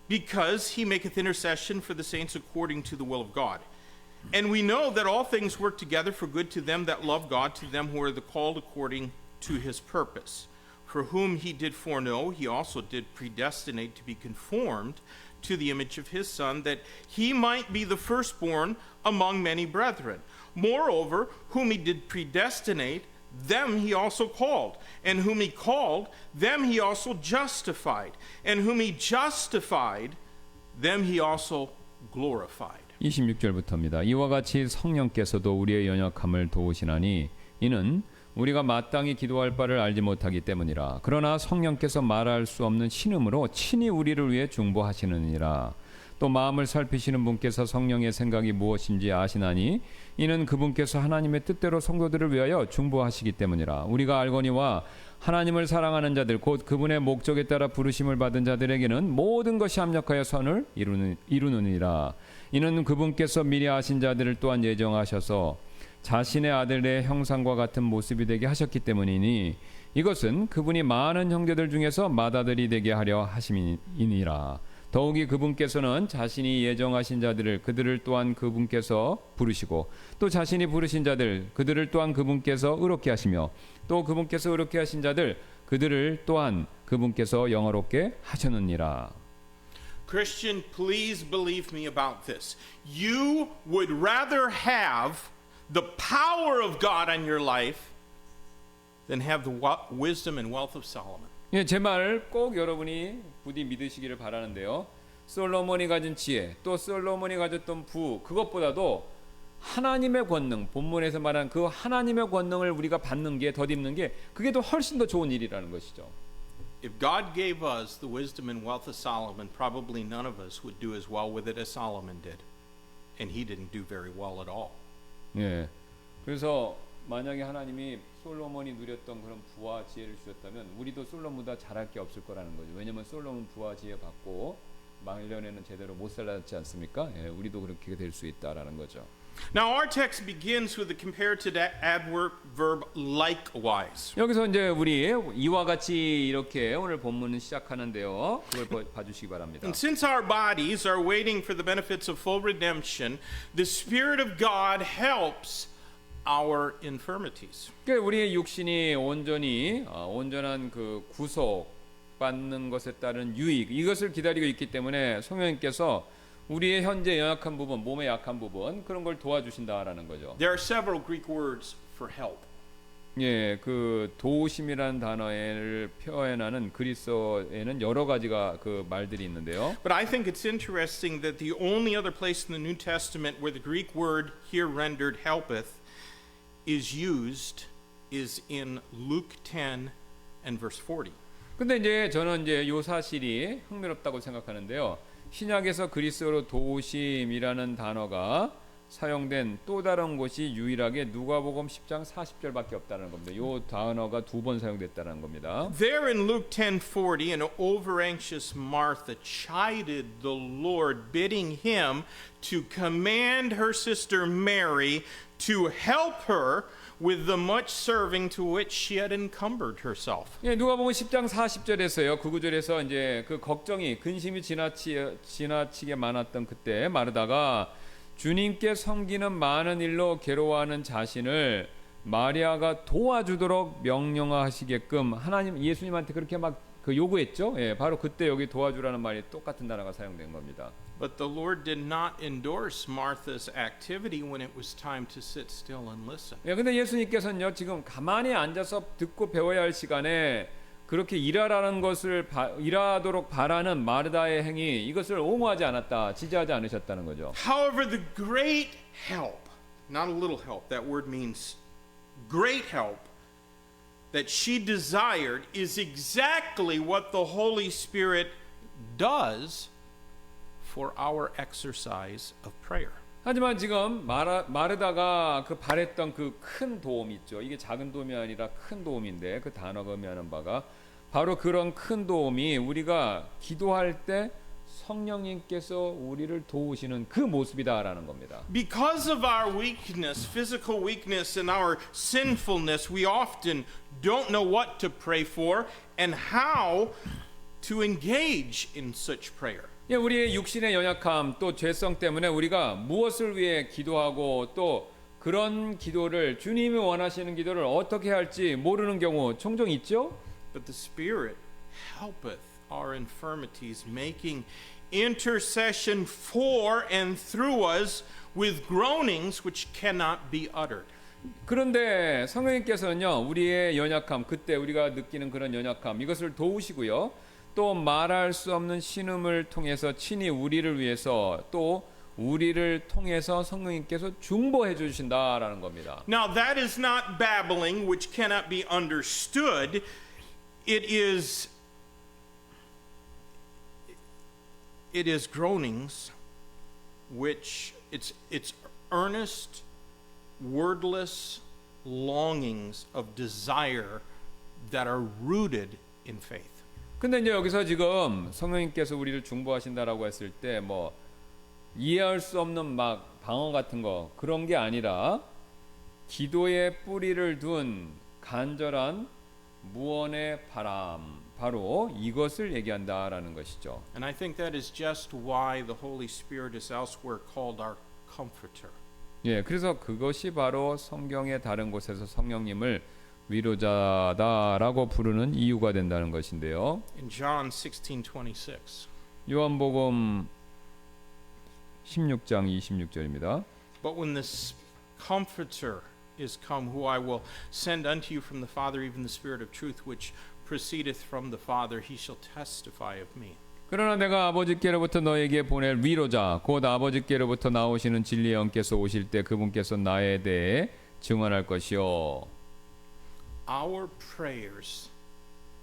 because he maketh intercession for the saints according to the will of God. And we know that all things work together for good to them that love God, to them who are the called according to his purpose. For whom he did foreknow, he also did predestinate to be conformed to the image of his Son, that he might be the firstborn among many brethren. Moreover, whom he did predestinate, them he also called. And whom he called, them he also justified. And whom he justified, them he also glorified. 26절부터입니다. 이와 같이 성령께서도 우리의 연약함을 도우시나니 이는 우리가 마땅히 기도할 바를 알지 못하기 때문이라. 그러나 성령께서 말할 수 없는 신음으로 친히 우리를 위해 중보하시느니라. 또 마음을 살피시는 분께서 성령의 생각이 무엇인지 아시나니 이는 그분께서 하나님의 뜻대로 성도들을 위하여 중보하시기 때문이라. 우리가 알거니와 하나님을 사랑하는 자들 곧 그분의 목적에 따라 부르심을 받은 자들에게는 모든 것이 합력하여 선을 이루느니라. 이는 그분께서 미리 아신 자들을 또한 예정하셔서 자신의 아들의 형상과 같은 모습이 되게 하셨기 때문이니 이것은 그분이 많은 형제들 중에서 맏아들이 되게 하려 하심이니라. 더욱이 그분께서는 자신이 예정하신 자들을 그들을 또한 그분께서 부르시고 또 자신이 부르신 자들 그들을 또한 그분께서 의롭게 하시며 또 그분께서 의롭게 하신 자들 그들을 또한 그분께서 영화롭게 하셨느니라. Christian, please believe me about this. You would rather have the power of God on your life than have the wisdom and wealth of Solomon. 제 말을 꼭 여러분이 부디 믿으시기를 바라는데요. 솔로몬이 가진 지혜, 또 솔로몬이 가졌던 부, 그것보다도 하나님의 권능, 본문에서 말한 그 하나님의 권능을 우리가 받는 게, 덧입는 게 그게 더 훨씬 더 좋은 일이라는 것이죠. If God gave us the wisdom and wealth of Solomon, probably none of us would do as well with it as Solomon did. And he didn't do very well at all. 그래서 만약에 하나님이 솔로몬이 누렸던 그런 부와 지혜를 주셨다면 우리도 솔로몬보다 잘할 게 없을 거라는 거죠. 왜냐하면 솔로몬 부와 지혜 받고 말년에는 제대로 못 살았지 않습니까? 우리도 그렇게 될 수 있다라는 거죠. Now our text begins with the comparative adverb likewise. 여기서 이제 우리 이와 같이 이렇게 오늘 본문은 시작하는데요. 그걸 봐주시기 바랍니다. And since our bodies are waiting for the benefits of full redemption, the Spirit of God helps our infirmities. 그러니까 우리의 육신이 온전한 그 구속 받는 것에 따른 유익 이것을 기다리고 있기 때문에 성령님께서 우리의 현재 연약한 부분, 몸의 약한 부분 그런 걸 도와주신다라는 거죠. There are several Greek words for help. 예, 그 도우심이라는 단어를 표현하는 그리스어에는 여러 가지가 그 말들이 있는데요. But I think it's interesting that the only other place in the New Testament where the Greek word here rendered helpeth is used is in Luke 10 and verse 40. 근데 이제 저는 이제 요 사실이 흥미롭다고 생각하는데요. 신약에서 그리스어로 도우심이라는 단어가 사용된 또 다른 곳이 유일하게 누가복음 10장 40절밖에 없다는 겁니다. 요 단어가 2번 사용됐다는 겁니다. There in Luke 10:40, an over-anxious Martha chided the Lord, bidding him to command her sister Mary to help her with the much serving to which she had encumbered herself. 예, 누가복음 10장 40절에서요. 그 구절에서 이제 그 걱정이 근심이 지나치게 많았던 그때 마르다가 주님께 섬기는 많은 일로 괴로워하는 자신을 마리아가 도와주도록 명령하시게끔 하나님 예수님한테 그렇게 막 그 요구했죠. 예, 바로 그때 여기 도와주라는 말이 똑같은 단어가 사용된 겁니다. But the Lord did not endorse Martha's activity when it was time to sit still and listen. 예, 근데 예수님께서는요 지금 가만히 앉아서 듣고 배워야 할 시간에 그렇게 일하라는 것을 일하도록 바라는 마르다의 행위 이것을 옹호하지 않았다, 지지하지 않으셨다는 거죠. However, the great help, not a little help, that word means great help, that she desired is exactly what the Holy Spirit does for our exercise of prayer. 하지만 지금 마르다가 그 바랬던 그 큰 도움 있죠. 이게 작은 도움이 아니라 큰 도움인데 그 단어가 의미하는 바가 바로 그런 큰 도움이 우리가 기도할 때 성령님께서 우리를 도우시는 그 모습이다라는 겁니다. Because of our weakness, physical weakness, and our sinfulness, we often don't know what to pray for and how to engage in such prayer. 예, 우리의 육신의 연약함 또 죄성 때문에 우리가 무엇을 위해 기도하고 또 그런 기도를 주님이 원하시는 기도를 어떻게 할지 모르는 경우 종종 있죠. But the Spirit helpeth our infirmities, making intercession for and through us with groanings which cannot be uttered. 그런데 성령님께서는요 우리의 연약함 그때 우리가 느끼는 그런 연약함 이것을 도우시고요 또 말할 수 없는 신음을 통해서 친히 우리를 위해서 또 우리를 통해서 성령님께서 중보해 주신다라는 겁니다. Now that is not babbling which cannot be understood. It is groanings which it's earnest, wordless longings of desire that are rooted in faith. 근데 이제 여기서 지금 성령님께서 우리를 중보하신다라고 했을 때 뭐 이해할 수 없는 막 방언 같은 거 그런 게 아니라 기도에 뿌리를 둔 간절한 무언의 바람 바로 이것을 얘기한다라는 것이죠. And I think that is just why the Holy Spirit is elsewhere called our comforter. 예, 그래서 그것이 바로 성경의 다른 곳에서 성령님을 위로자다라고 부르는 이유가 된다는 것인데요. In John 16:26. 요한복음 16장 26절입니다. But when this comforter is come, who I will send unto you from the Father, even the Spirit of truth, which proceedeth from the Father, he shall testify of me. 그러나 내가 아버지께로부터 너에게 보낼 위로자 곧 아버지께로부터 나오시는 진리의 영께서 오실 때 그분께서 나에 대해 증언할 것이요. Our prayers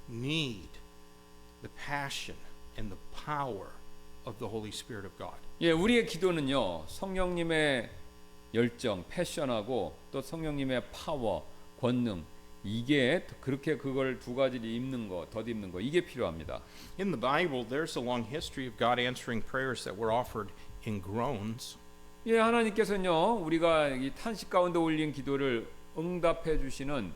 need the passion and the power of the Holy Spirit of God. 예, 우리의 기도는요. 성령님의 열정, 패션하고 또 성령님의 파워, 권능 이게 그렇게 그걸 두 가지를 입는 거, 덧입는 거 이게 필요합니다. In the Bible, there's a long history of God answering prayers that were offered in groans. 예, 하나님께서는요. 우리가 이 탄식 가운데 올린 기도를 응답해 주시는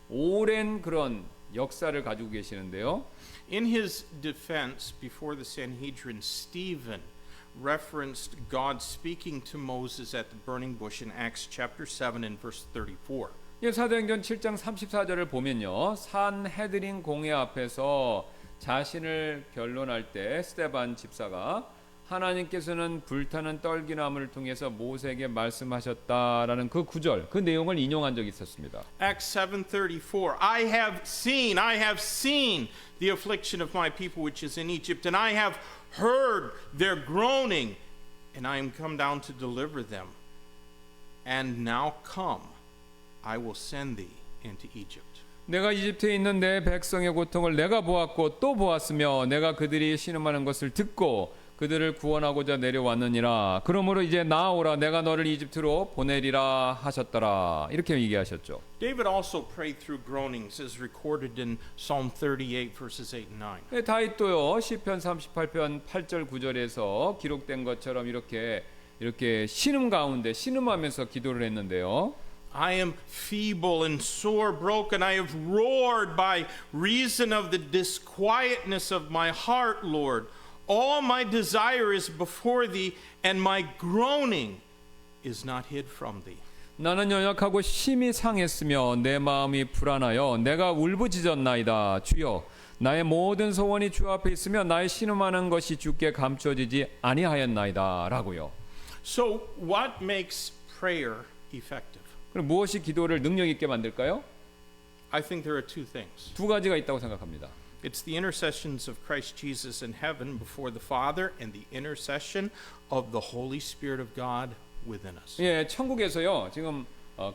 오랜 그런 역사를 가지고 계시는데요. In his defense before the Sanhedrin, Stephen referenced God speaking to Moses at the burning bush in Acts chapter 7 and verse 34. 예, 사도행전 7장 34절을 보면요. 산헤드린 공회 앞에서 자신을 변론할 때 스데반 집사가 하나님께서는 불타는 떨기나무를 통해서 모세에게 말씀하셨다라는 그 구절, 그 내용을 인용한 적이 있었습니다. Acts 7:34. I have seen the affliction of my people which is in Egypt, and I have heard their groaning, and I am come down to deliver them. And now come, I will send thee into Egypt. 내가 이집트에 있는 내 백성의 고통을 내가 보았고 또 보았으며 내가 그들이 신음하는 것을 듣고 그들을 구원하고자 내려왔느니라. 그러므로 이제 나아오라, 내가 너를 이집트로 보내리라 하셨더라. 이렇게 얘기하셨죠. David also prayed through groanings as recorded in Psalm 38 verses 8 and 9. 다윗도요 시편 38편 8절 9절에서 기록된 것처럼 이렇게 신음 가운데 신음하면서 기도를 했는데요. I am feeble and sore broken. I have roared by reason of the disquietness of my heart, Lord. All my desire is before thee, and my groaning is not hid from thee. 나는 연약하고 심히 상했으며 내 마음이 불안하여 내가 울부짖었나이다. 주여, 나의 모든 소원이 주 앞에 있으며 나의 신음하는 것이 주께 감춰지지 아니하였나이다. 라고요. So what makes prayer effective? 그럼 무엇이 기도를 능력 있게 만들까요? I think there are two things. 두 가지가 있다고 생각합니다. It's the intercessions of Christ Jesus in heaven before the Father and the intercession of the Holy Spirit of God within us. 예, 천국에서요. 지금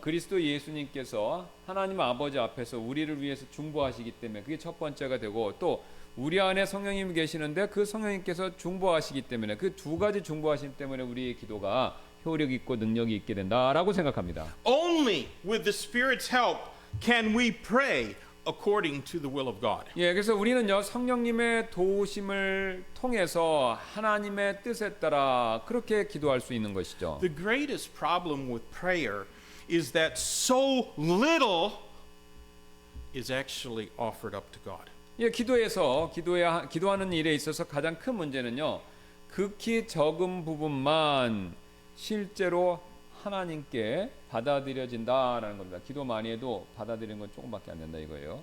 그리스도 예수님께서 하나님 아버지 앞에서 우리를 위해서 중보하시기 때문에 그게 첫 번째가 되고 또 우리 안에 성령님이 계시는데 그 성령님께서 중보하시기 때문에 그 두 가지 중보하심 때문에 우리의 기도가 효력 있고 능력이 있게 된다라고 생각합니다. Only with the Spirit's help can we pray according to the will of God. 예, 그래서 우리는요 성령님의 도우심을 통해서 하나님의 뜻에 따라 그렇게 기도할 수 있는 것이죠. The greatest problem with prayer is that so little is actually offered up to God. 예, 기도하는 일에 있어서 가장 큰 문제는요 극히 적은 부분만 실제로 하나님께 받아들여진다라는 겁니다. 기도 많이 해도 받아들이는 건 조금밖에 안 된다 이거예요.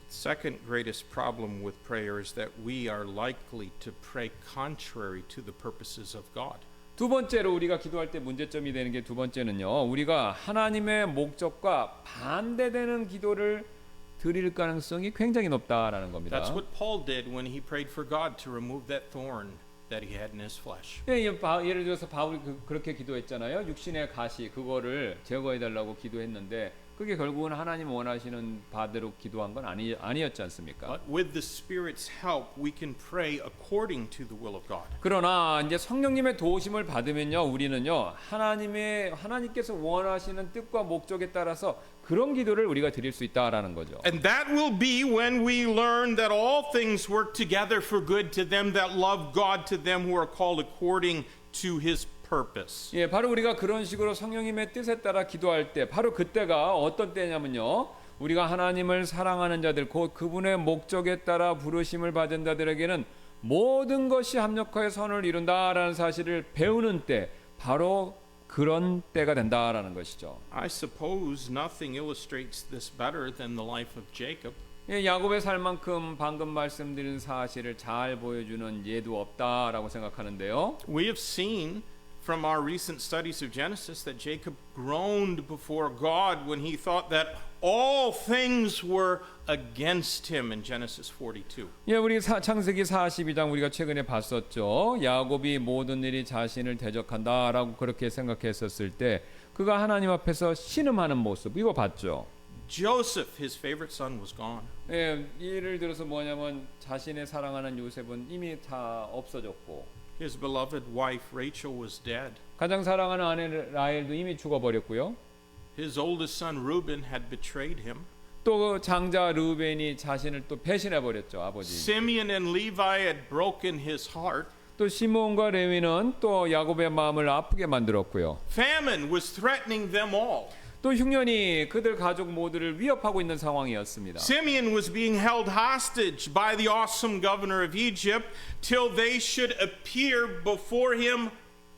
Second greatest problem with prayer is that we are likely to pray contrary to the purposes of God. 두 번째로 우리가 기도할 때 문제점이 되는 게 두 번째는요. 우리가 하나님의 목적과 반대되는 기도를 드릴 가능성이 굉장히 높다라는 겁니다. That's what Paul did when he prayed for God to remove that thorn that he had in his flesh. 예, 예를 들어서 바울이 그렇게 기도했잖아요. 육신의 가시 그거를 제거해 달라고 기도했는데 그게 결국은 하나님 원하시는 바대로 기도한 건 아니었지 않습니까? But with the Spirit's help, we can pray according to the will of God. 그러나 이제 성령님의 도우심을 받으면요, 우리는요 하나님께서 원하시는 뜻과 목적에 따라서 그런 기도를 우리가 드릴 수 있다라는 거죠. And that will be when we learn that all things work together for good to them that love God, to them who are called according to His purpose. 예, 바로 우리가 그런 식으로 성령님의 뜻에 따라 기도할 때, 바로 그때가 어떤 때냐면요, 우리가 하나님을 사랑하는 자들, 곧 그분의 목적에 따라 부르심을 받은 자들에게는 모든 것이 합력하여 선을 이룬다라는 사실을 배우는 때, 바로 그런 때가 된다라는 것이죠. I suppose nothing illustrates this better than the life of Jacob. 예, 야곱의 삶만큼 방금 말씀드린 사실을 잘 보여주는 예도 없다라고 생각하는데요. We have seen from our recent studies of Genesis that Jacob groaned before God when he thought that all things were against him in Genesis 42. 예, 우리 창세기 42장 우리가 최근에 봤었죠. 야곱이 모든 일이 자신을 대적한다라고 그렇게 생각했었을 때 그가 하나님 앞에서 신음하는 모습 이거 봤죠. Joseph, his favorite son, was gone. 예, 예를 들어서 뭐냐면 자신의 사랑하는 요셉은 이미 다 없어졌고 His beloved wife Rachel was dead. 가장 사랑하는 아내 라헬도 이미 죽어버렸고요. His oldest son Reuben had betrayed him. 또 장자 르벤이 자신을 또 배신해 버렸죠, 아버지. Simeon and Levi had broken his heart. 또 시몬과 레위는 또 야곱의 마음을 아프게 만들었고요. Famine was threatening them all. 또 흉년이 그들 가족 모두를 위협하고 있는 상황이었습니다. Simeon was being held hostage by the awesome governor of Egypt till they should appear before him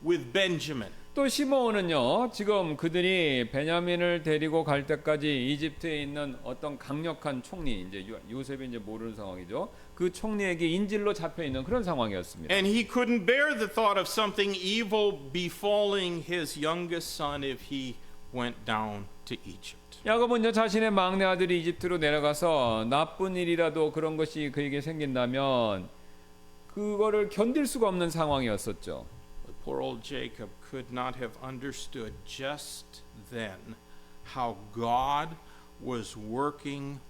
with Benjamin. 또 시므온은요, 지금 그들이 베냐민을 데리고 갈 때까지 이집트에 있는 어떤 강력한 총리, 이제 요셉이 이제 모르는 상황이죠. 그 총리에게 인질로 잡혀 있는 그런 상황이었습니다. And he couldn't bear the thought of something evil befalling his youngest son if he went down to Egypt. 야곱은요, 자신의 막내 아들이 이집트로 내려가서 나쁜 일이라도 그런 것이 그에게 생긴다면 그거를 견딜 수가 없는 상황이었었죠. But poor old Jacob could not have understood just then how God was working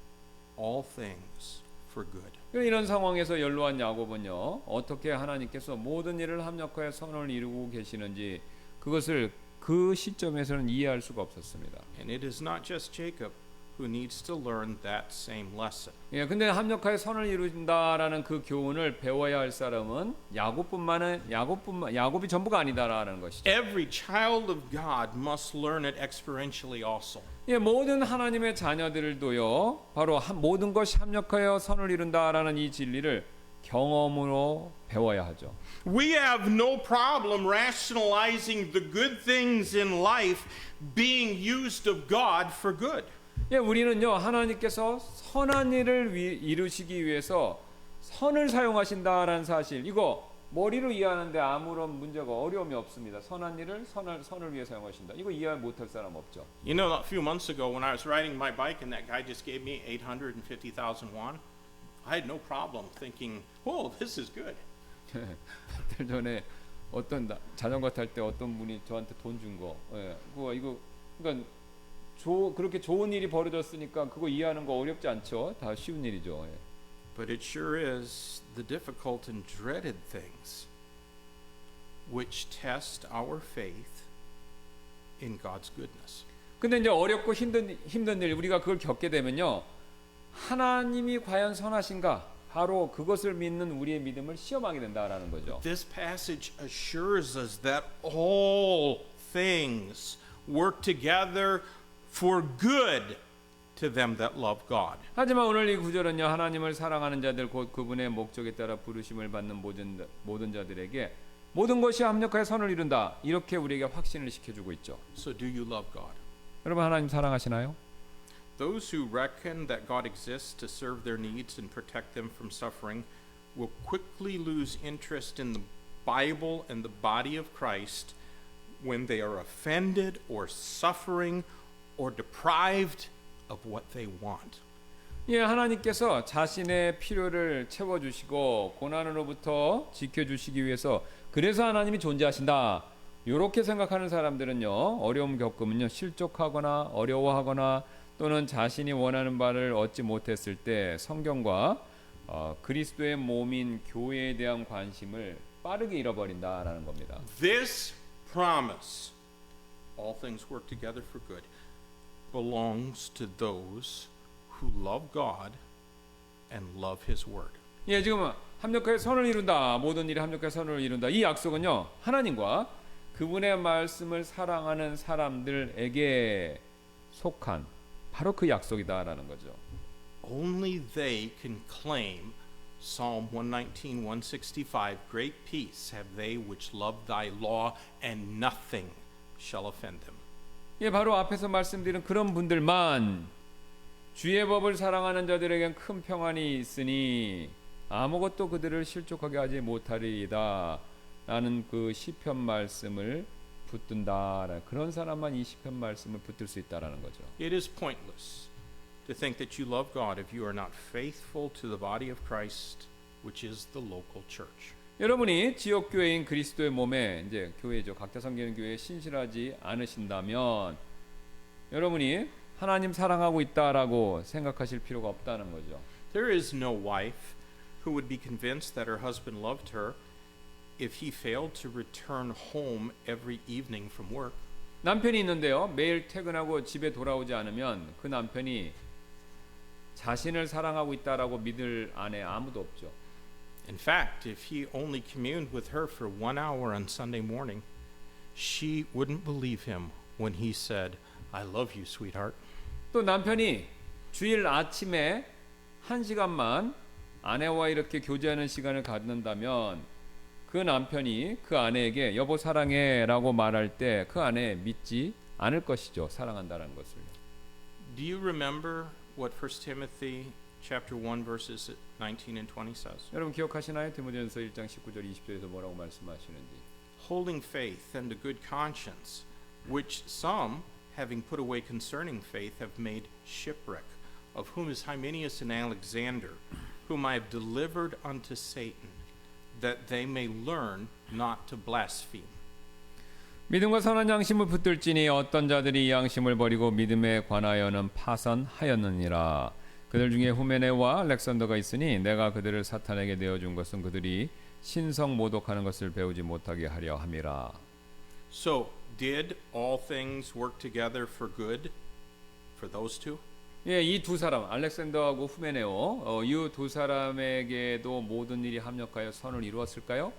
all things for good. 이런 상황에서 연로한 야곱은요, 어떻게 하나님께서 모든 일을 합력하여 선을 이루고 계시는지 그것을 그 시점에서는 이해할 수가 없었습니다. And it is not just Jacob who needs to learn that same lesson. 예, 근데 합력하여 선을 이룬다라는 그 교훈을 배워야 할 사람은 야곱이 전부가 아니다라는 것이죠. Every child of God must learn it experientially also. 예, 모든 하나님의 자녀들도요, 바로 모든 것이 합력하여 선을 이룬다라는 이 진리를 경험으로 배워야 하죠. We have no problem rationalizing the good things in life being used of God for good. 예, 우리는요, 하나님께서 선한 일을 이루시기 위해서 선을 사용하신다라는 사실, 이거 머리로 이해하는데 아무런 문제가 어려움이 없습니다. 선한 일을 선을 위해 사용하신다. 이거 이해 못할 사람 없죠. You know, a few months ago when I was riding my bike and that guy just gave me 850,000 won, I had no problem thinking, "Oh, this is good." 며칠 전에 어떤 자전거 탈 때 어떤 분이 저한테 돈 준 거, 예, 그러니까 그렇게 좋은 일이 벌어졌으니까 그거 이해하는 거 어렵지 않죠. 다 쉬운 일이죠. 예. But it sure is the difficult and dreaded things which test our faith in God's goodness. 근데 이제 어렵고 힘든 일 우리가 그걸 겪게 되면요, 하나님이 과연 선하신가? 바로 그것을 믿는 우리의 믿음을 시험하게 된다라는 거죠. This passage assures us that all things work together for good to them that love God. 하지만 오늘 이 구절은요, 하나님을 사랑하는 자들 곧 그분의 목적에 따라 부르심을 받는 모든 자들에게 모든 것이 합력하여 선을 이룬다, 이렇게 우리에게 확신을 시켜주고 있죠. So do you love God? 여러분, 하나님 사랑하시나요? Those who reckon that God exists to serve their needs and protect them from suffering will quickly lose interest in the Bible and the body of Christ when they are offended or suffering or deprived of what they want. 예, 하나님께서 자신의 필요를 채워주시고 고난으로부터 지켜주시기 위해서 그래서 하나님이 존재하신다, 이렇게 생각하는 사람들은요, 어려움 겪으면요, 실족하거나 어려워하거나 또는 자신이 원하는 바를 얻지 못했을 때 성경과 그리스도의 몸인 교회에 대한 관심을 빠르게 잃어버린다라는 겁니다. This promise, all things work together for good, belongs to those who love God and love His Word. 예, 지금 합력하여 선을 이룬다, 모든 일이 합력하여 선을 이룬다, 이 약속은요, 하나님과 그분의 말씀을 사랑하는 사람들에게 속한 바로 그 약속이다라는 거죠. Only they can claim Psalm 119, 165, Great peace have they which love thy law, and nothing shall offend them. 예, 바로 앞에서 말씀드린 그런 분들만 주의 법을 사랑하는 자들에겐 큰 평안이 있으니 아무것도 그들을 실족하게 하지 못하리이다 라는 그 시편 말씀을 붙든다, 그런 사람만 이 시편 말씀을 붙들 수 있다라는 거죠. It is pointless to think that you love God if you are not faithful to the body of Christ, which is the local church. 여러분이 지역 교회인 그리스도의 몸에, 이제 교회죠, 각자 섬기는 교회에 신실하지 않으신다면 여러분이 하나님 사랑하고 있다라고 생각하실 필요가 없다는 거죠. There is no wife who would be convinced that her husband loved her if he failed to return home every evening from work. 남편이 있는데요, 매일 퇴근하고 집에 돌아오지 않으면 그 남편이 자신을 사랑하고 있다라고 믿을 아내 아무도 없죠. In fact, if he only communed with her for 1 hour on Sunday morning, she wouldn't believe him when he said, "I love you, sweetheart." 또 남편이 주일 아침에 1시간만 아내와 이렇게 교제하는 시간을 갖는다면 그 남편이 그 아내에게 여보 사랑해라고 말할 때 그 아내 믿지 않을 것이죠. 사랑한다는 것을. Do you remember what 1 Timothy chapter 1 verses 19 and 20 says? 여러분 기억하시나요? 디모데전서 1장 19절 20절에서 뭐라고 말씀하시는지. Holding faith and a good conscience, which some, having put away concerning faith, have made shipwreck, of whom is Hymenaeus and Alexander, whom I have delivered unto Satan, that they may learn not to blaspheme. 믿음과 선한 양심을 붙들지니 어떤 자들이 이 양심을 버리고 믿음에 관하여는 파선하였느니라. 그들 중에 후메네와 알렉산더가 있으니 내가 그들을 사탄에게 내어준 것은 그들이 신성 모독하는 것을 배우지 못하게 하려 함이라. So, did all things work together for good for those two? 예, 이 두 사람 알렉산더하고 후메네오 이 두 사람에게도 모든 일이 합력하여 선을 이루었을까요?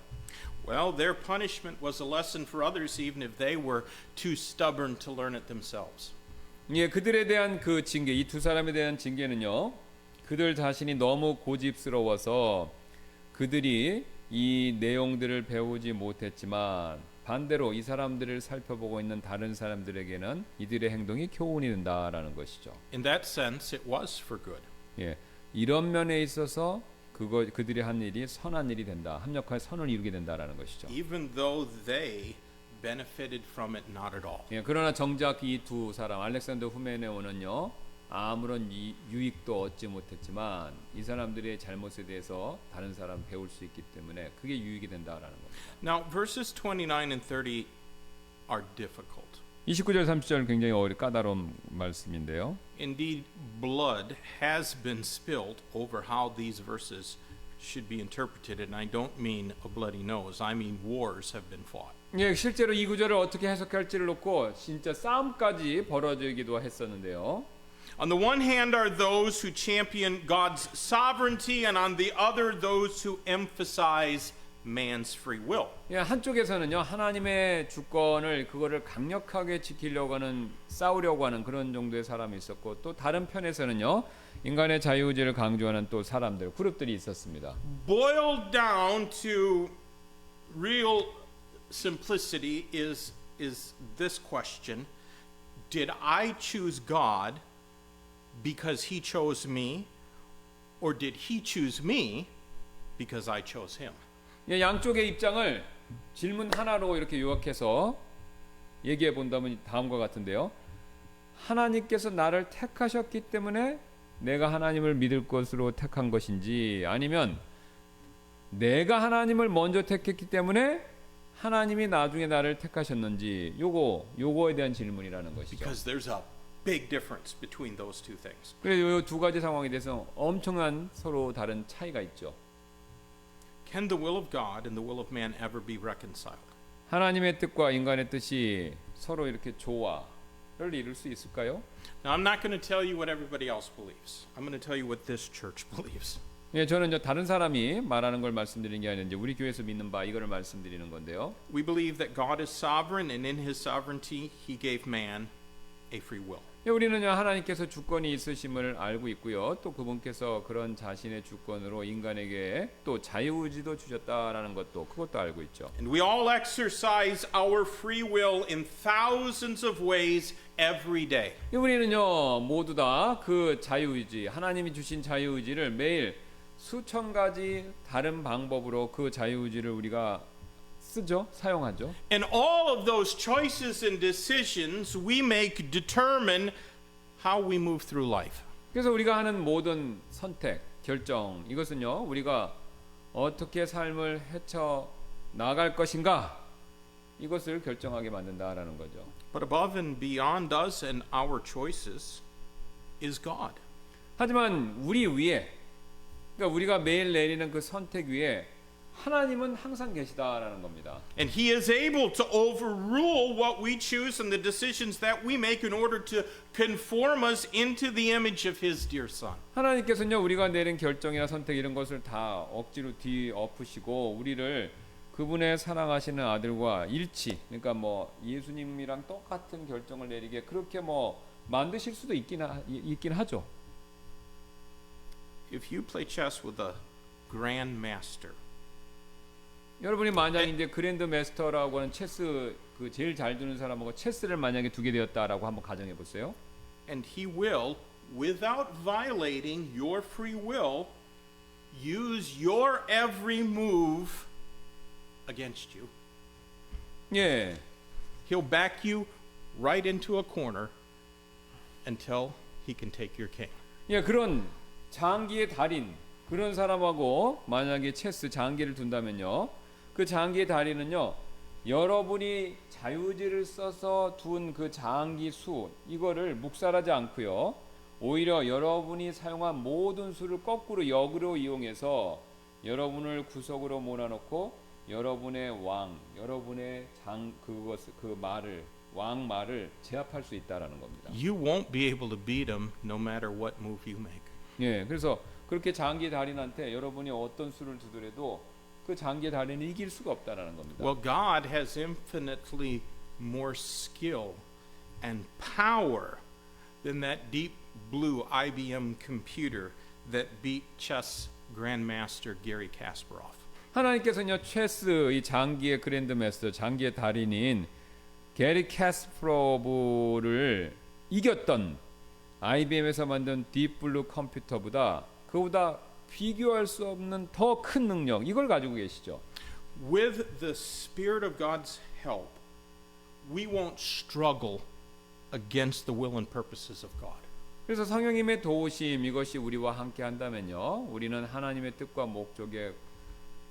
Well, their punishment was a lesson for others even if they were too stubborn to learn it themselves. 예, 그들에 대한 그 징계, 이 두 사람에 대한 징계는요. 그들 자신이 너무 고집스러워서 그들이 이 내용들을 배우지 못했지만 반대로 이 사람들을 살펴보고 있는 다른 사람들에게는 이들의 행동이 교훈이 된다라는 것이죠. In that sense, it was for good. 예, 이런 면에 있어서 그들이 한 일이 선한 일이 된다. 합력하여 선을 이루게 된다라는 것이죠. Even though they benefited from it not at all. 예, 그러나 정작 이 두 사람 알렉산더 후메네오는요 아무런 유익도 얻지 못했지만 이 사람들의 잘못에 대해서 다른 사람 배울 수 있기 때문에 그게 유익이 된다라는 겁니다. Now, verses 29 and 30 are difficult. 29절 30절 굉장히 까다로운 말씀인데요. Indeed, blood has been spilled over how these verses should be interpreted, and I don't mean a bloody nose. I mean wars have been fought. 예, 실제로 이 구절을 어떻게 해석할지를 놓고 진짜 싸움까지 벌어지기도 했었는데요. On the one hand are those who champion God's sovereignty, and on the other those who emphasize man's free will. 예, 한쪽에서는요 하나님의 주권을 그거를 강력하게 지키려고 하는 싸우려고 하는 그런 정도의 사람이 있었고 또 다른 편에서는요 인간의 자유의지를 강조하는 또 사람들 그룹들이 있었습니다. Boiled down to real simplicity is this question: Did I choose God because He chose me, or did He choose me because I chose Him? 예, 양쪽의 입장을 질문 하나로 이렇게 요약해서 얘기해 본다면 다음과 같은데요. 하나님께서 나를 택하셨기 때문에 내가 하나님을 믿을 것으로 택한 것인지 아니면 내가 하나님을 먼저 택했기 때문에 하나님이 나중에 나를 택하셨는지 요거에 대한 질문이라는 것이죠. Because there's a big difference between those two things. 그래서 이 두 가지 상황에 대해서 엄청난 서로 다른 차이가 있죠. Can the will of God and the will of man ever be reconciled? 하나님의 뜻과 인간의 뜻이 서로 이렇게 조화를 이룰 수 있을까요? Now, I'm not going to tell you what everybody else believes. I'm going to tell you what this church believes. 예, 저는 이제 다른 사람이 말하는 걸 말씀드리는 게 아니라 이제 우리 교회에서 믿는 바 이거를 말씀드리는 건데요. We believe that God is sovereign, and in His sovereignty, He gave man a free will. 예, 우리는요 하나님께서 주권이 있으심을 알고 있고요. 또 그분께서 그런 자신의 주권으로 인간에게 또 자유의지도 주셨다라는 것도 그것도 알고 있죠. And we all exercise our free will in thousands of ways every day. 예, 우리는요 모두 다 그 자유의지 하나님이 주신 자유의지를 매일 수천 가지 다른 방법으로 그 자유의지를 우리가 쓰죠, 사용하죠. And all of those choices and decisions we make determine how we move through life. 그래서 우리가 하는 모든 선택, 결정 이것은요 우리가 어떻게 삶을 헤쳐 나갈 것인가 이것을 결정하게 만든다라는 거죠. But above and beyond us and our choices is God. 하지만 우리 위에 그러니까 우리가 매일 내리는 그 선택 위에 하나님은 항상 계시다라는 겁니다. And He is able to overrule what we choose and the decisions that we make in order to conform us into the image of His dear Son. 하나님께서는요 우리가 내린 결정이나 선택 이런 것을 다 억지로 뒤엎으시고 우리를 그분의 사랑하시는 아들과 일치 그러니까 뭐 예수님이랑 똑같은 결정을 내리게 그렇게 뭐 만드실 수도 있긴 하죠. If you play chess with a grandmaster, 여러분이 만약 이제 그랜드 마스터라고 하는 체스 그 제일 잘 두는 사람하고 체스를 만약에 두게 되었다라고 한번 가정해 보세요. And he will, without violating your free will, use your every move against you. 예. He'll back you right into a corner until he can take your king. 예, 그런 장기의 달인 그런 사람하고 만약에 체스 장기를 둔다면요. 그 장기의 달인은요. 여러분이 자유지를 써서 둔 그 장기 수 이거를 묵살하지 않고요. 오히려 여러분이 사용한 모든 수를 거꾸로 역으로 이용해서 여러분을 구석으로 몰아넣고 여러분의 왕, 여러분의 그 말을 왕 말을 제압할 수 있다라는 겁니다. You won't be able to beat him no matter what move you make. 예, 그래서 그렇게 장기 달인한테 여러분이 어떤 수를 두더라도 그 장기 달인을 이길 수가 없다라는 겁니다. Well, God has infinitely more skill and power than that deep blue IBM computer that beat chess grandmaster Gary Kasparov. 하나님께서는요 체스 이 장기의 그랜드 마스터 장기의 달인인 게리 카스프로브를 이겼던 IBM에서 만든 딥블루 컴퓨터보다 그보다 비교할 수 없는 더 큰 능력 이걸 가지고 계시죠. With the Spirit of God's help, we won't struggle against the will and purposes of God. 그래서 성령님의 도우심 이것이 우리와 함께 한다면요. 우리는 하나님의 뜻과 목적에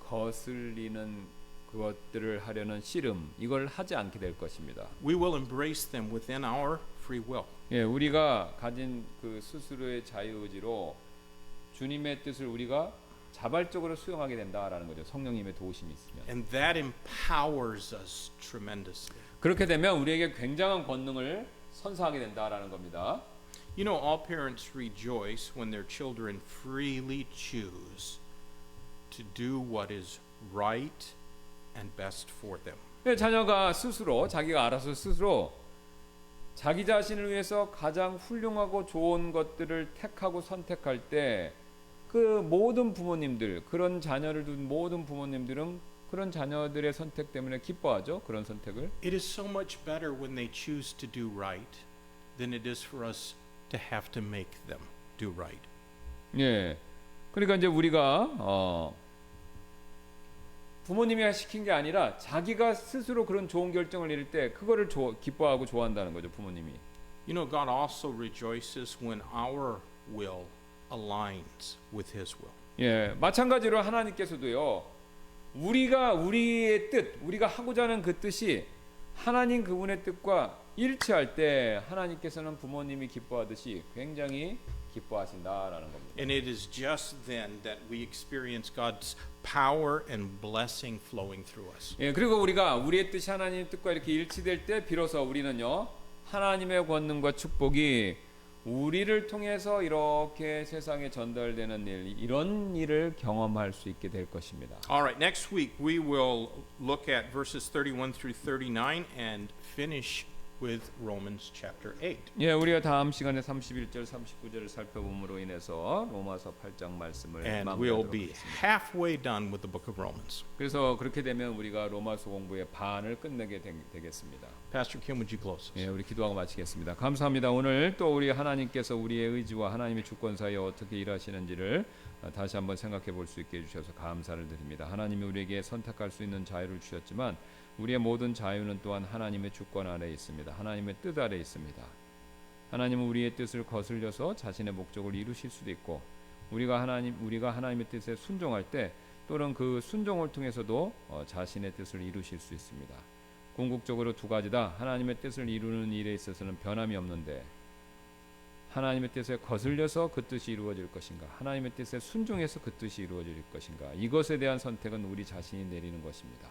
거슬리는 그것들을 하려는 씨름 이걸 하지 않게 될 것입니다. We will embrace them within our free will. 예, 우리가 가진 그 스스로의 자유의지로 주님의 뜻을 우리가 자발적으로 수용하게 된다라는 거죠. 성령님의 도우심이 있으면. And that empowers us tremendously. 그렇게 되면 우리에게 굉장한 권능을 선사하게 된다라는 겁니다. You know, all parents rejoice when their children freely choose to do what is right and best for them. 자녀가 스스로 자기가 알아서 스스로 자기 자신을 위해서 가장 훌륭하고 좋은 것들을 택하고 선택할 때 그 모든 부모님들 그런 자녀를 둔 모든 부모님들은 그런 자녀들의 선택 때문에 기뻐하죠. 그런 선택을. It is so much better when they choose to do right than it is for us to have to make them do right. 예. 그러니까 이제 우리가 부모님이 시킨 게 아니라 자기가 스스로 그런 좋은 결정을 내릴 때 그거를 기뻐하고 좋아한다는 거죠. 부모님이. You know, God also rejoices when our will aligns with His will. 예, 마찬가지로 하나님께서도요. 우리의 뜻, 우리가 하고자 하는 그 뜻이 하나님 그분의 뜻과 일치할 때 하나님께서는 부모님이 기뻐하듯이 굉장히 기뻐하신다라는 겁니다. And it is just then that we experience God's power and blessing flowing through us. 예, 그리고 우리가 우리의 뜻이 하나님의 뜻과 이렇게 일치될 때 비로소 우리는요 하나님의 권능과 축복이 우리를 통해서 이렇게 세상에 전달되는 이런 일을 경험할 수 있게 될 것입니다. All right, next week we will look at verses 31 through 39 and finish with Romans chapter 8. 예, 우리가 다음 시간에 31절, 39절을 살펴봄으로 인해서 로마서 8장 말씀을 And we'll 마무리하도록 be 하겠습니다. halfway done with the book of Romans. 그래서 그렇게 되면 우리가 로마서 공부의 반을 끝내게 되겠습니다. Pastor Kim, would you close us? 예, 우리 기도하고 마치겠습니다. 감사합니다. 오늘 또 우리 하나님께서 우리의 의지와 하나님의 주권 사이에 어떻게 일하시는지를 다시 한번 생각해 볼 수 있게 해주셔서 감사를 드립니다. 하나님이 우리에게 선택할 수 있는 자유를 주셨지만 우리의 모든 자유는 또한 하나님의 주권 아래에 있습니다. 하나님의 뜻 아래에 있습니다. 하나님은 우리의 뜻을 거슬려서 자신의 목적을 이루실 수도 있고 우리가 하나님의 뜻에 순종할 때 또는 그 순종을 통해서도 자신의 뜻을 이루실 수 있습니다. 궁극적으로 두 가지다. 하나님의 뜻을 이루는 일에 있어서는 변함이 없는데 하나님의 뜻에 거슬려서 그 뜻이 이루어질 것인가 하나님의 뜻에 순종해서 그 뜻이 이루어질 것인가 이것에 대한 선택은 우리 자신이 내리는 것입니다.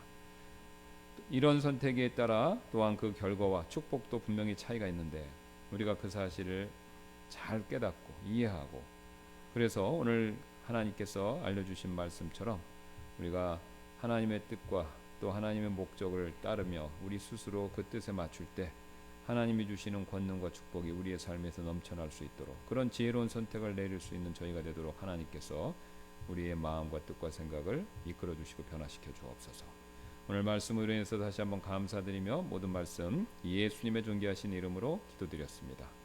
이런 선택에 따라 또한 그 결과와 축복도 분명히 차이가 있는데 우리가 그 사실을 잘 깨닫고 이해하고 그래서 오늘 하나님께서 알려주신 말씀처럼 우리가 하나님의 뜻과 또 하나님의 목적을 따르며 우리 스스로 그 뜻에 맞출 때 하나님이 주시는 권능과 축복이 우리의 삶에서 넘쳐날 수 있도록 그런 지혜로운 선택을 내릴 수 있는 저희가 되도록 하나님께서 우리의 마음과 뜻과 생각을 이끌어 주시고 변화시켜 주옵소서. 오늘 말씀으로 인해서 다시 한번 감사드리며 모든 말씀 예수님의 존귀하신 이름으로 기도드렸습니다.